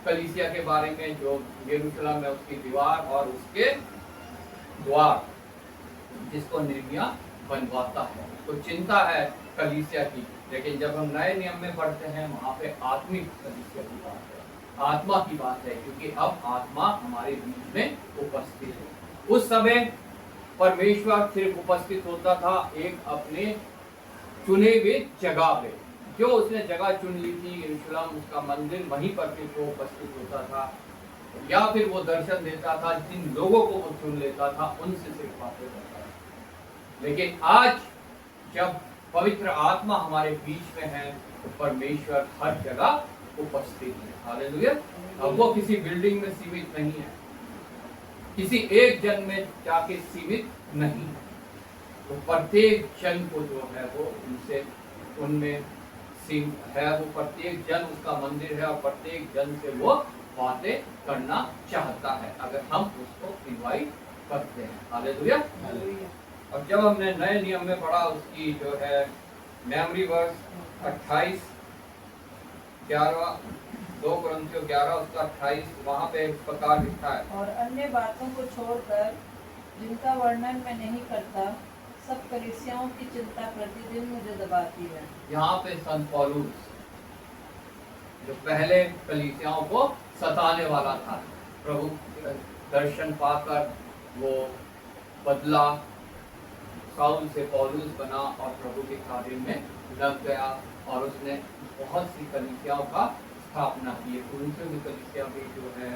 कलीसिया के बारे में, जो यरूशलेम में उसकी दीवार और उसके द्वार जिसको नेहमिया बनवाता है, तो चिंता है कलीसिया की। लेकिन जब हम नए नियम में पढ़ते हैं वहां पे आत्मिक कलीसिया की बात है, आत्मा की बात है, क्योंकि अब आत्मा हमारे बीच में उपस्थित है। उस समय परमेश्वर सिर्फ उपस्थित होता था एक अपने चुने हुए जगह पे, जो उसने जगह चुन ली थी यरूशलेम, उसका मंदिर, वहीं पर फिर वो उपस्थित होता था, या फिर वो दर्शन देता था जिन लोगों को वो चुन लेता था, उनसे सिर्फ बातें करता था। लेकिन आज जब पवित्र आत्मा हमारे बीच में है तो परमेश्वर हर जगह उपस्थित है। हालेलुया। अब वो किसी बिल्डिंग में सीमित नहीं है, किसी एक जन में जाके सीमित नहीं है, तो प्रत्येक जन को जो है वो उनसे उनमें है, वो प्रत्येक जन उसका मंदिर है और प्रत्येक जन से वो बातें करना चाहता है अगर हम उसको इनवाइट करते हैं। हालेलुया। और जब हमने नए नियम में पढ़ा उसकी जो है मेमोरी वर्स 28 11 2 कुरिन्थियों 11 उसका 28, वहाँ पे इस प्रकार लिखा है, और अन्य बातों को छोड़कर जिनका वर्णन मैं नहीं करता, सब कलीसियाओं की चिंता प्रतिदिन मुझे दबाती है। यहाँ पे संत पौलुस जो पहले कलीसियाओं को सताने वाला था, प्रभु दर्शन पाकर वो बदला, साउल से पौलुस बना और प्रभु के कार्य में लग गया और उसने बहुत सी कलीसियाओं का स्थापना की। कुरिन्थियों की कलीसिया भी जो है,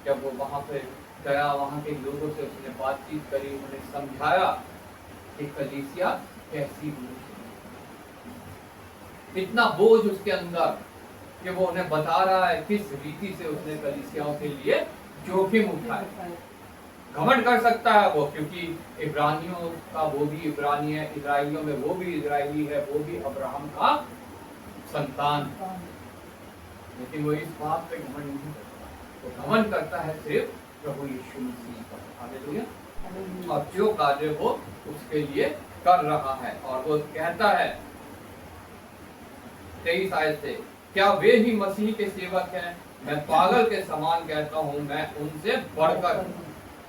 जब वो वहाँ पे गया, वहाँ के लोगों से उसने बातचीत करी, उन्हें समझाया कि कलीसिया कैसी होनी चाहिए। इतना बोझ उसके अंदर कि वो उन्हें बता रहा है किस रीति से उसने कलीसियाओं के लिए जोखिम उठाया। घमंड कर सकता है वो, क्योंकि इब्रानियों का वो भी इब्रानी है, इजराइलियों में वो भी इजराइली है, वो भी अब्राहम का संतान है, लेकिन वो इस बात पे घमंड नहीं करता। वो घमंड करता है सिर्फ प्रभु यीशु मसीह पर। हालेलुया। और जो कार्य वो उसके लिए कर रहा है, और वो कहता है 23 आयत से, क्या वे ही मसीह के सेवक हैं? मैं पागल के समान कहता हूँ, मैं उनसे बढ़कर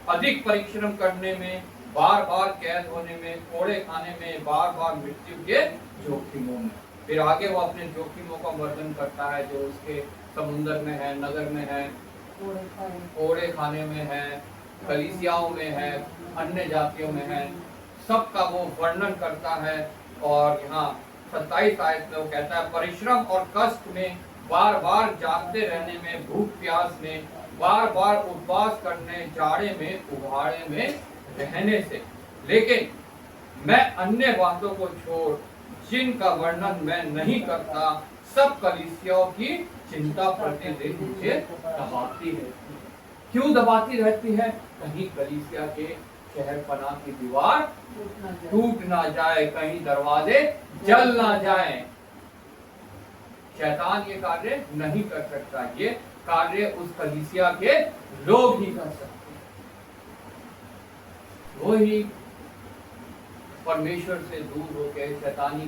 अधिक परिश्रम करने में, बार बार कैद होने में, कोड़े खाने में, बार बार मृत्यु के जोखिमों में। फिर आगे वो अपने जोखिमों का वर्णन करता है जो उसके समुद्र में है, नगर में है, कोड़े खाने में है, कलीसियाओं में है, अन्य जातियों में है, सबका वो वर्णन करता है। और यहाँ 27 आयत में वो कहता है, परिश्रम और कष्ट में, बार बार जागते रहने में, भूख प्यास में, बार बार उपवास करने, जाड़े में, उघाड़े में रहने से। लेकिन मैं अन्य बातों को छोड़, जिनका वर्णन मैं नहीं करता, सब कलीसियाओं की चिंता प्रतिदिन मुझे दबाती रहती है। क्यों दबाती रहती है? कहीं कलीसिया के शहरपना की दीवार टूट ना जाए, कहीं दरवाजे जल ना जाए। शैतान ये कार्य नहीं कर सकता, ये कार्य उस कलीसिया के लोग ही कर सकते हैं। वो ही परमेश्वर से दूर होकर शैतानी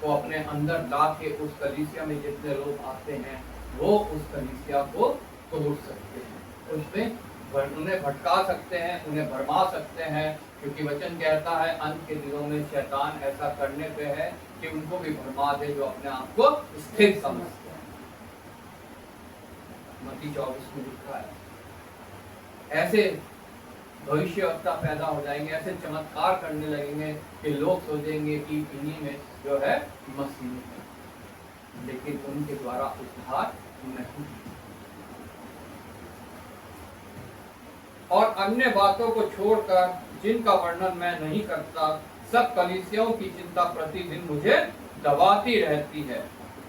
को अपने अंदर ला के उस कलीसिया में जितने लोग आते हैं, वो उस कलीसिया को तोड़ सकते हैं, उसमें उन्हें भटका सकते हैं, उन्हें भरमा सकते हैं। क्योंकि वचन कहता है अंत के दिनों में शैतान ऐसा करने पे है कि उनको भी भरमा दे जो अपने आप को स्थिर समझते हैं। मत्ती 24 में लिखा है। ऐसे भविष्यवक्ता पैदा हो जाएंगे, ऐसे चमत्कार करने लगेंगे कि लोग सोचेंगे कि इन्हीं में जो है मसीह है, लेकिन उनके द्वारा उद्धार नहीं। और अन्य बातों को छोड़कर, जिनका वर्णन मैं नहीं करता, सब कलीसियाओं की चिंता प्रतिदिन मुझे दबाती रहती है।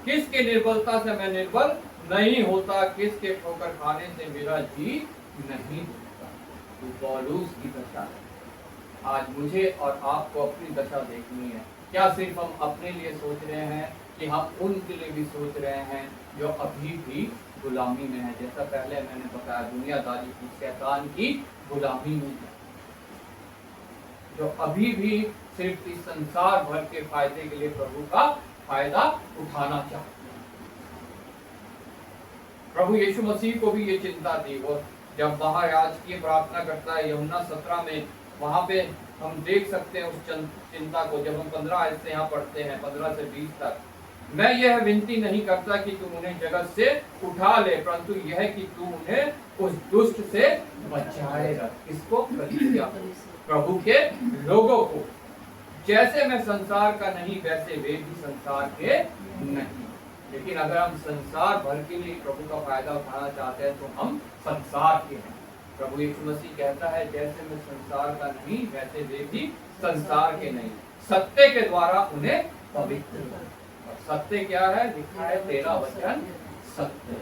किसके निर्बलता से मैं निर्बल नहीं होता, किसके ठोकर खाने से मेरा जी नहीं होता। तो पौलुस की दशा है। आज मुझे और आपको अपनी दशा देखनी है। क्या सिर्फ हम अपने लिए सोच रहे हैं कि हम उनके लिए भी सोच रहे हैं जो अभी भी गुलामी में है? जैसा पहले मैंने बताया, दुनियादारी की, शैतान की गुलामी में है, जो अभी भी सिर्फ इस संसार भर के फायदे के लिए प्रभु का फायदा उठाना चाहते हैं। प्रभु यीशु मसीह को भी ये चिंता थी। वो जब महायाजकीय प्रार्थना करता है यूहन्ना 17 में, वहां पे हम देख सकते हैं उस चिंता को। जब हम 15 आयत से यहाँ पढ़ते हैं, 15 से 20 तक, मैं यह विनती नहीं करता कि तुम उन्हें जगत से उठा ले, परंतु यह कि तू उन्हें उस दुष्ट से बचाए रख। इसको कलीसिया, प्रभु के लोगों को। जैसे मैं संसार का नहीं, वैसे वे भी संसार के नहीं। लेकिन अगर हम संसार भर के लिए प्रभु का फायदा उठाना चाहते हैं तो हम संसार के हैं। प्रभु यीशु मसीह कहता है, जैसे मैं संसार का नहीं, वैसे वे भी संसार के नहीं। सत्य के द्वारा उन्हें पवित्र। और सत्य क्या है? लिखा है तेरा वचन सत्य।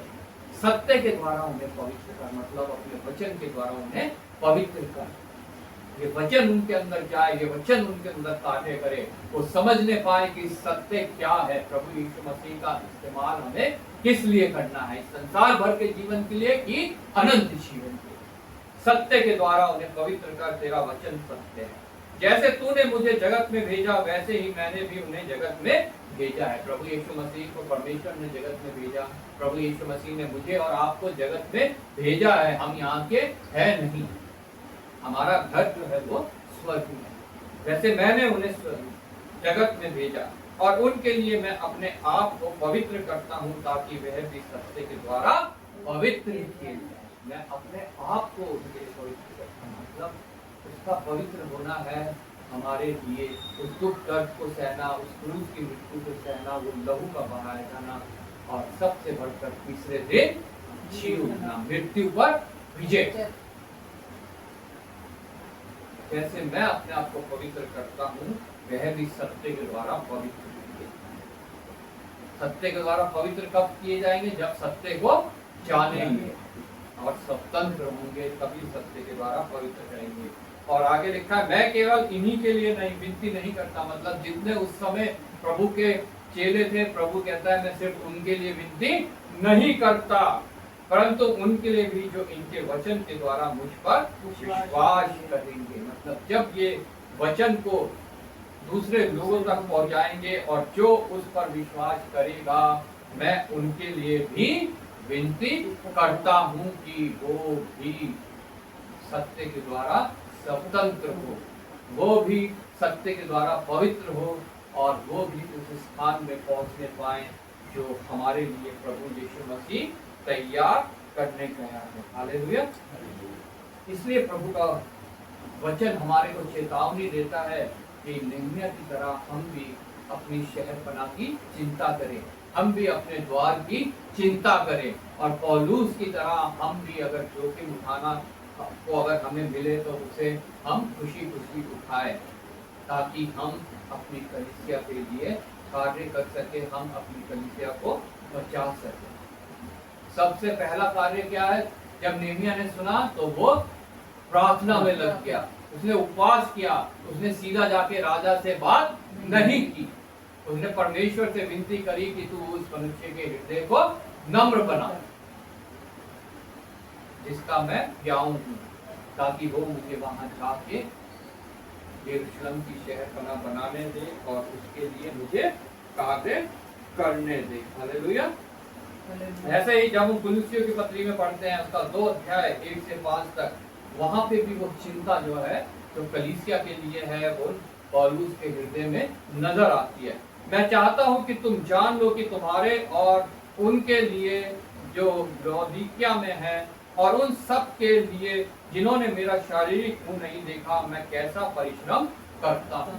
सत्य के द्वारा उन्हें पवित्र कर, मतलब अपने वचन के द्वारा उन्हें पवित्र कर। ये वचन उनके अंदर जाए, ये वचन उनके अंदर कार्य करे, वो समझने पाए कि सत्य क्या है। प्रभु यीशु मसीह का इस्तेमाल हमें किस लिए करना है? संसार भर के जीवन के लिए कि अनंत जीवन के लिए। सत्य के द्वारा उन्हें पवित्र कर, तेरा वचन सत्य है। जैसे तूने मुझे जगत में भेजा, वैसे ही मैंने भी उन्हें जगत में भेजा है। प्रभु यीशु मसीह को परमेश्वर ने जगत में भेजा, प्रभु यीशु मसीह ने मुझे और आपको जगत में भेजा है। हम यहाँ के है नहीं, हमारा घर जो है वो स्वर्ग में है। वैसे मैंने उन्हें जगत में भेजा और उनके लिए मैं अपने आप को पवित्र करता हूँ, ताकि वह भी सत्य के द्वारा पवित्र किए जाए। मैं अपने आप को उनके लिए पवित्र करता हूँ, मतलब उसका पवित्र होना है हमारे लिए। उस दुख दर्द को सहना, उस क्रूस की मृत्यु को सहना, वो लहू का बहाया जाना, और सबसे बढ़कर तीसरे दिन जी उठना, मृत्यु पर विजय। जैसे मैं अपने आप को पवित्र करता हूँ, वह भी सत्य के द्वारा पवित्र है। सत्य के द्वारा पवित्र कब किए जाएंगे? जब सत्य को जानेंगे और स्वतंत्र होंगे, तभी सत्य के द्वारा पवित्र करेंगे। और आगे लिखा है, मैं केवल इन्हीं के लिए नहीं विनती नहीं करता, मतलब जितने उस समय प्रभु के चेले थे, प्रभु कहता है मैं सिर्फ उनके लिए विनती नहीं करता, परंतु उनके लिए भी जो इनके वचन के द्वारा मुझ पर विश्वास करेंगे। मतलब जब ये वचन को दूसरे लोगों तक पहुंचाएंगे और जो उस पर विश्वास करेगा, मैं उनके लिए भी विनती करता हूं कि वो भी सत्य के द्वारा स्वतंत्र हो, वो भी सत्य के द्वारा पवित्र हो, और वो भी उस स्थान में पहुंचने पाए जो हमारे लिए प्रभु यीशु मसीह तैयार करने गया है। हालेलुया। इसलिए प्रभु का वचन हमारे को चेतावनी देता है कि निम्न की तरह हम भी अपनी शहरपना की चिंता करें, हम भी अपने द्वार की चिंता करें, और पौलुस की तरह हम भी अगर जोखिम उठाना को अगर हमें मिले तो उसे हम खुशी खुशी उठाएं, ताकि हम अपनी कलीसिया के लिए कार्य कर सके, हम अपनी कलीसिया को बचा सके। सबसे पहला कार्य क्या है? जब नेहमिया ने सुना तो वो प्रार्थना में लग गया, उसने उपवास किया, उसने सीधा जाके राजा से बात नहीं की, उसने परमेश्वर से विनती करी कि तू उस मनुष्य के हृदय को नम्र बना जिसका मैं ब्याऊं हूं, ताकि वो मुझे वहां जाके यरूशलेम की शहरपना बनाने दे और उसके लिए मुझे कार्य करने दे। हालेलुया। ऐसे ही जब हम कुलुस्सियों की पत्री में पढ़ते हैं, उसका 2 अध्याय 1 से 5 तक, वहां पे भी वो चिंता जो है जो कलीसिया के लिए है वो पौलुस के हृदय में नजर आती है। मैं चाहता हूं कि तुम जान लो कि तुम्हारे और उनके लिए जो लौदीकिया में है और उन सब के लिए जिन्होंने मेरा शारीरिक मुंह नहीं देखा, मैं कैसा परिश्रम करता हूं।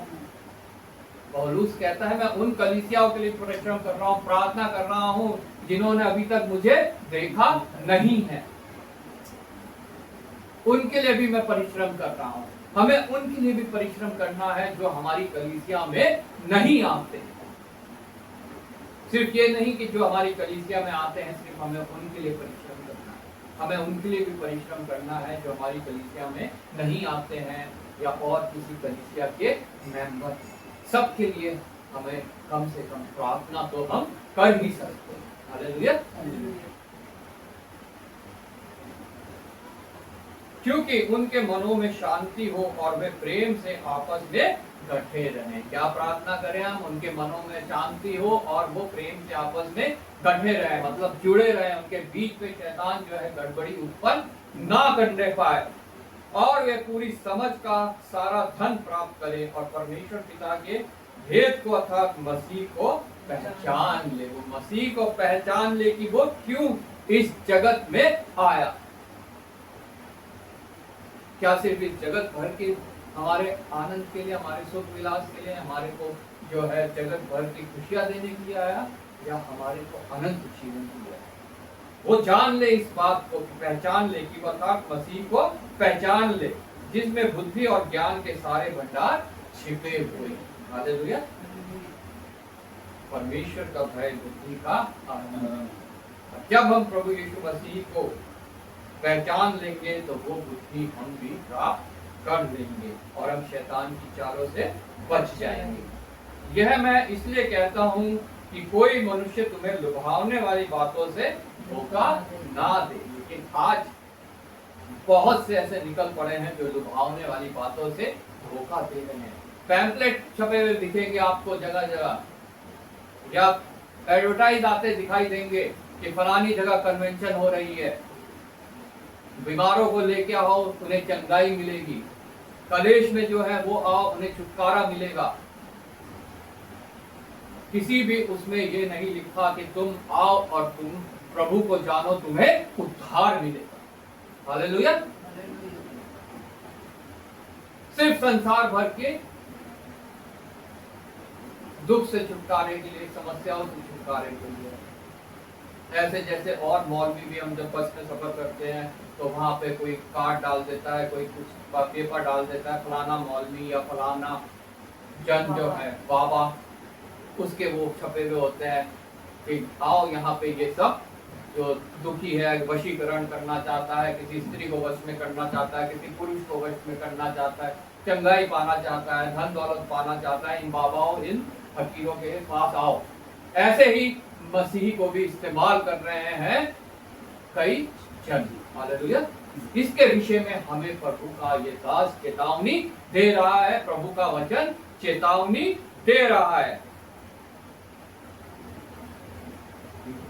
पौलुस कहता है मैं उन कलीसियाओं के लिए परिश्रम कर रहा हूं, प्रार्थना कर रहा हूं जिन्होंने अभी तक मुझे देखा नहीं है, उनके लिए भी मैं परिश्रम कर रहा हूं। हमें उनके लिए भी परिश्रम करना है जो हमारी कलीसिया में नहीं आते। सिर्फ ये नहीं कि जो हमारी कलीसिया में आते हैं सिर्फ हमें उनके लिए परिश्रम करना है, हमें उनके लिए भी परिश्रम करना है जो हमारी कलीसिया में नहीं आते हैं या और किसी कलीसिया के मेंबर, सबके लिए हमें कम से कम प्रार्थना तो हम कर ही सकते हैं। हालेलुया। क्योंकि उनके मनों में शांति हो और वे प्रेम से आपस में डटे रहें। क्या प्रार्थना करें हम? उनके मनों में शांति हो और वो प्रेम से आपस में डटे रहें, मतलब जुड़े रहें, उनके बीच में शैतान जो है गड़बड़ी उत्पन्न ना करने पाए, और वे पूरी समझ का सारा धन प्राप्त करें और परमेश्वर पिता के भेद को अर्थात मसीह को पहचान ले। वो मसीह को पहचान ले कि वो क्यों इस जगत में आया। क्या सिर्फ इस जगत भर के हमारे आनंद के लिए, हमारे सुख विलास के लिए, हमारे को जो है जगत भर की खुशियां देने के लिए आया, या हमारे को अनंत जीवन के लिए आया? वो जान ले इस बात को, पहचान ले कि अर्थात मसीह को पहचान ले जिसमें बुद्धि और ज्ञान के सारे भंडार छिपे हुए। हालेलुया। परमेश्वर का भय बुद्धि का आनंद। जब हम प्रभु यीशु मसीह को पहचान लेंगे तो वो बुद्धि हम भी प्राप्त कर लेंगे और हम शैतान की चालों से बच जाएंगे। यह मैं इसलिए कहता हूं कि कोई मनुष्य तुम्हें लुभावने वाली बातों से धोखा ना दे। लेकिन आज बहुत से ऐसे निकल पड़े हैं जो लुभावने वाली बातों से धोखा दे रहे हैं। पैम्पलेट छपे हुए दिखेंगे आपको जगह जगह, या एडवर्टाइज आते दिखाई देंगे कि फलानी जगह कन्वेंशन हो रही है, बीमारों को लेके आओ उन्हें चंगाई मिलेगी, कलेश में जो है वो आओ उन्हें छुटकारा मिलेगा। किसी भी उसमें ये नहीं लिखा कि तुम आओ और तुम प्रभु को जानो, तुम्हें उद्धार मिलेगा। हालेलुया। सिर्फ संसार भर के दुख से छुटकारे के लिए, समस्याओं से छुटकारे के लिए। ऐसे जैसे और मौलवी भी, हम जब बस में सफर करते हैं तो वहां पे कोई कार्ड डाल देता है, कोई कुछ पेपर डाल देता है, फलाना मौलवी या फलाना जन जो है बाबा, उसके वो छपे हुए होते हैं कि आओ यहाँ पे ये सब जो दुखी है, वशीकरण करना चाहता है, किसी स्त्री को वश में करना चाहता है, किसी पुरुष को वश में करना चाहता है, चंगाई पाना चाहता है, धन दौलत पाना चाहता है, इन बाबाओं, इन फकीरों के पास आओ। ऐसे ही मसीही को भी इस्तेमाल कर रहे हैं कई जन। हालेलुया। इसके विषय में हमें प्रभु का ये दास चेतावनी दे रहा है, प्रभु का वचन चेतावनी दे रहा है।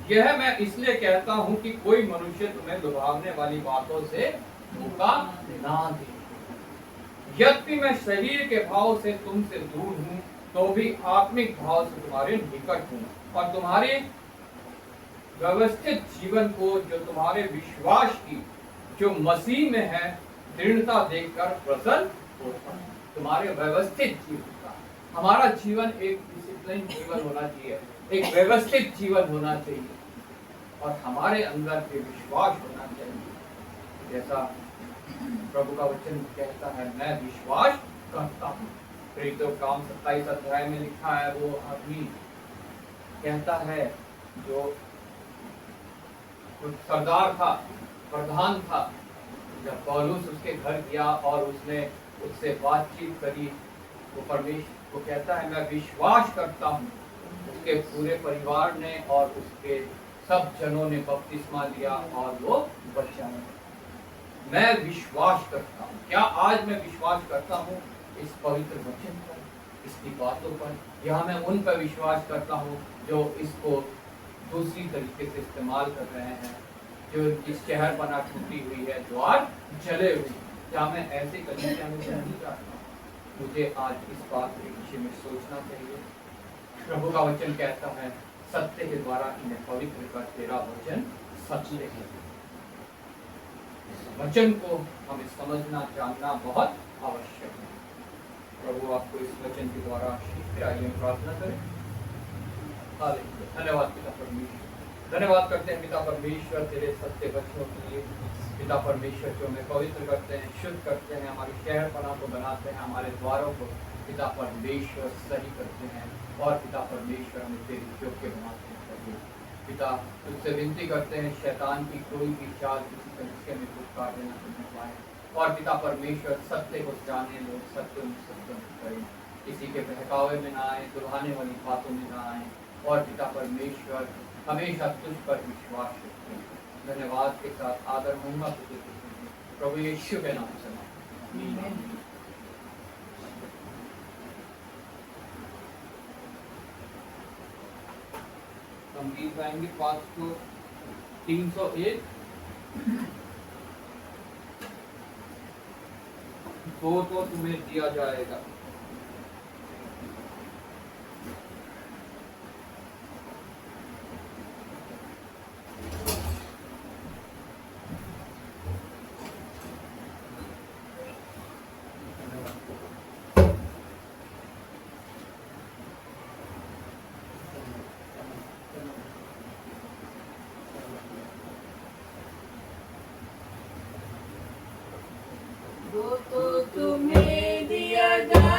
यह मैं इसलिए कहता हूं कि कोई मनुष्य तुम्हें लुभावने वाली बातों से धोखा ना दे। यद्यपि मैं शरीर के भाव से तुमसे दूर हूं, तो भी आत्मिक भाव से तुम्हारे निकट हूं, और तुम्हारे व्यवस्थित जीवन को, जो तुम्हारे विश्वास की जो मसीह में है, दृढ़ता देखकर प्रसन्न होता हूं। तुम्हारे व्यवस्थित जीवन का, हमारा जीवन एक डिसिप्लिन जीवन होना चाहिए, एक व्यवस्थित जीवन होना चाहिए, और हमारे अंदर के विश्वास होना चाहिए। जैसा प्रभु का वचन कहता है, मैं विश्वास करता हूँ। प्रेरितों का काम 27 अध्याय में लिखा है, वो आदमी कहता है जो सरदार था, प्रधान था, जब पौलुस उसके घर गया और उसने उससे बातचीत करी, वो परमेश्वर को कहता है मैं विश्वास करता हूँ। उसके पूरे परिवार ने और उसके सब जनों ने बपतिस्मा लिया और वो बचा। मैं विश्वास करता हूँ। क्या आज मैं विश्वास करता हूँ इस पवित्र वचन पर, इसकी बातों पर, या मैं उन पर विश्वास करता हूँ जो इसको दूसरी तरीके से इस्तेमाल कर रहे हैं, जो इनकी शहर बना टूटी हुई है, द्वार जले हुए। क्या मैं ऐसे कलीसिया में नहीं चाहता हूँ? मुझे आज इस बात के विषय में सोचना चाहिए। प्रभु का वचन कहता है, सत्य के द्वारा इन्हें पवित्र कर, तेरा वचन सत्य है। वचन को हमें समझना जानना बहुत आवश्यक है। प्रभु आपको इस वचन के द्वारा आशीष दे। आइए प्रार्थना करें। धन्यवाद पिता परमेश्वर, धन्यवाद करते हैं पिता परमेश्वर तेरे सत्य वचनों के लिए। पिता परमेश्वर जो हमें पवित्र करते हैं, शुद्ध करते हैं, हमारे शहरपना को बनाते हैं, हमारे द्वारों को पिता परमेश्वर सही करते हैं, और पिता परमेश्वर हमें तेरी योग्य बनाते हैं। प्रभु पिता तुझसे विनती करते हैं, शैतान की कोई भी चाल किसी तरीके में कुछ कार्य न करने पाए, और पिता परमेश्वर सत्य को जाने, लोग सत्य करें, किसी के बहकावे में ना आए, दुल्हाने वाली बातों में ना आए, और पिता परमेश्वर हमेशा तुझ पर विश्वास रखें। धन्यवाद के साथ आदर महिमा तुझे प्रभु यीशु के नाम से। हम गीत गाएंगे 301 तो तुम्हें दिया जाएगा। वो तो तुम्हें दिया जाएगा।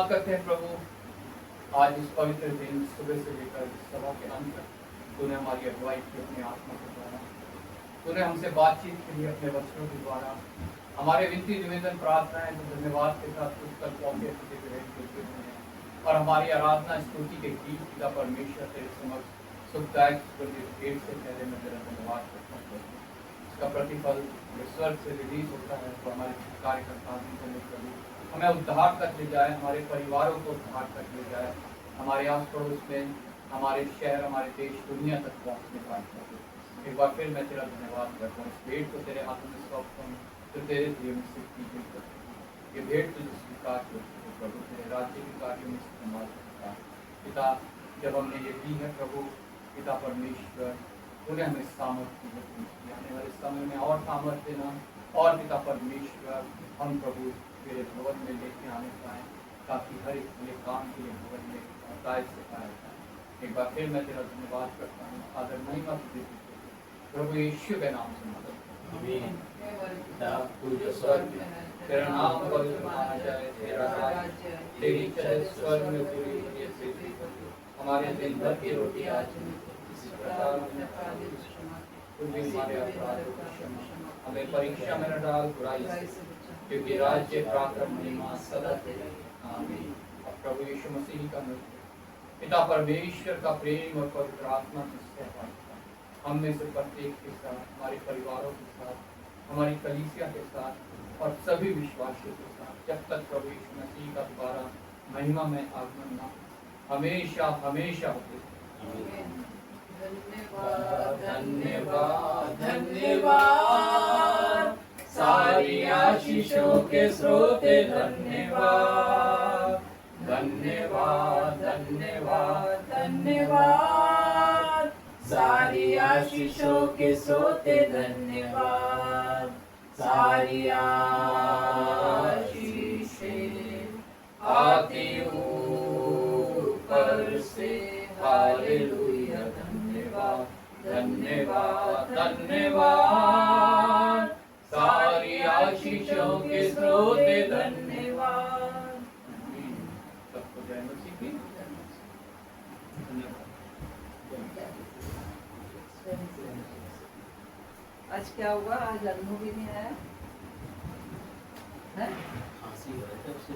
धन्यवाद करते हैं प्रभु, आज इस पवित्र दिन सुबह से लेकर इस सभा के अंत तक तूने हमारी अगुवाई की अपनी आत्मा के द्वारा, तूने हमसे बातचीत के लिए अपने वचनों के द्वारा, हमारे विनती निवेदन प्रार्थनाएं जो धन्यवाद के साथ कुछ कल पौधे देते हुए हैं, और हमारी आराधना स्तुति के गीत पिता परमेश्वर तेरे समक्ष सुखदायक भेंट से पहले मैं तेरा धन्यवाद करता हूँ। इसका प्रतिफल जो स्वर्ग से रिलीज होता है तो हमारे कार्यकर्ता हमें उद्धार तक ले जाए, हमारे परिवारों को उद्धार तक ले जाए, हमारे आस पड़ोस में, हमारे शहर, हमारे देश, दुनिया तक पहुँचने का कर। एक बार फिर मैं तेरा धन्यवाद करता हूँ। इस भेंट को तेरे हाथों में सौंपता हूँ, तो तेरे दिए में से की गई कर। ये भेंट तुझे स्वीकार करती है प्रभु, तेरे राज्य के कार्यों में इस्तेमाल करता है। पिता, जब हमने ये दी है प्रभु, पिता परमेश्वर तूने हमें सामर्थ्य दी, आने वाले समय में और सामर्थ्य देना, और पिता परमेश्वर हम प्रभु तेरे भवन में लेके आने पाए, ताकि हर एक नए काम के लिए भवन में अकायद से पाया जाए। एक बार फिर मैं तेरा धन्यवाद करता हूँ, आदर महिमा तुझे प्रभु यीशु के नाम से मदद कर। तेरा नाम पवित्र माना जाए, तेरा राज्य, तेरी चाहे स्वर्ग में पूरी हुई है, हमारे दिन भर की रोटी आज इसी प्रकार हमारे अपराधों को क्षमा, हमें परीक्षा में न डाल बुराई से, क्योंकि राज्य पराक्रम महिमा सदा तेरे। आमीन। और प्रभु यीशु मसीह का मित्र, पिता परमेश्वर का प्रेम और पवित्र आत्मा की सहभागिता हम में से प्रत्येक के साथ, हमारे परिवारों के साथ, हमारी कलीसिया के साथ और सभी विश्वासियों के साथ, जब तक प्रभु यीशु मसीह का दोबारा महिमा में आगमन ना हमेशा हमेशा होते। धन्यवाद धन्यवाद धन्यवाद, सारी आशीषों के स्रोते धन्यवाद, धन्यवाद धन्यवाद धन्यवाद, सारी आशीषों के स्रोते धन्यवाद, सारी आशीषें आती ऊपर से, हालेलुया धन्यवाद धन्यवाद धन्यवाद, सारी आशीषों के स्रोते धन्यवाद। सबको जय मसीह की। आज क्या हुआ? आज अनुभव भी नहीं आया है? खांसी हो रही है उससे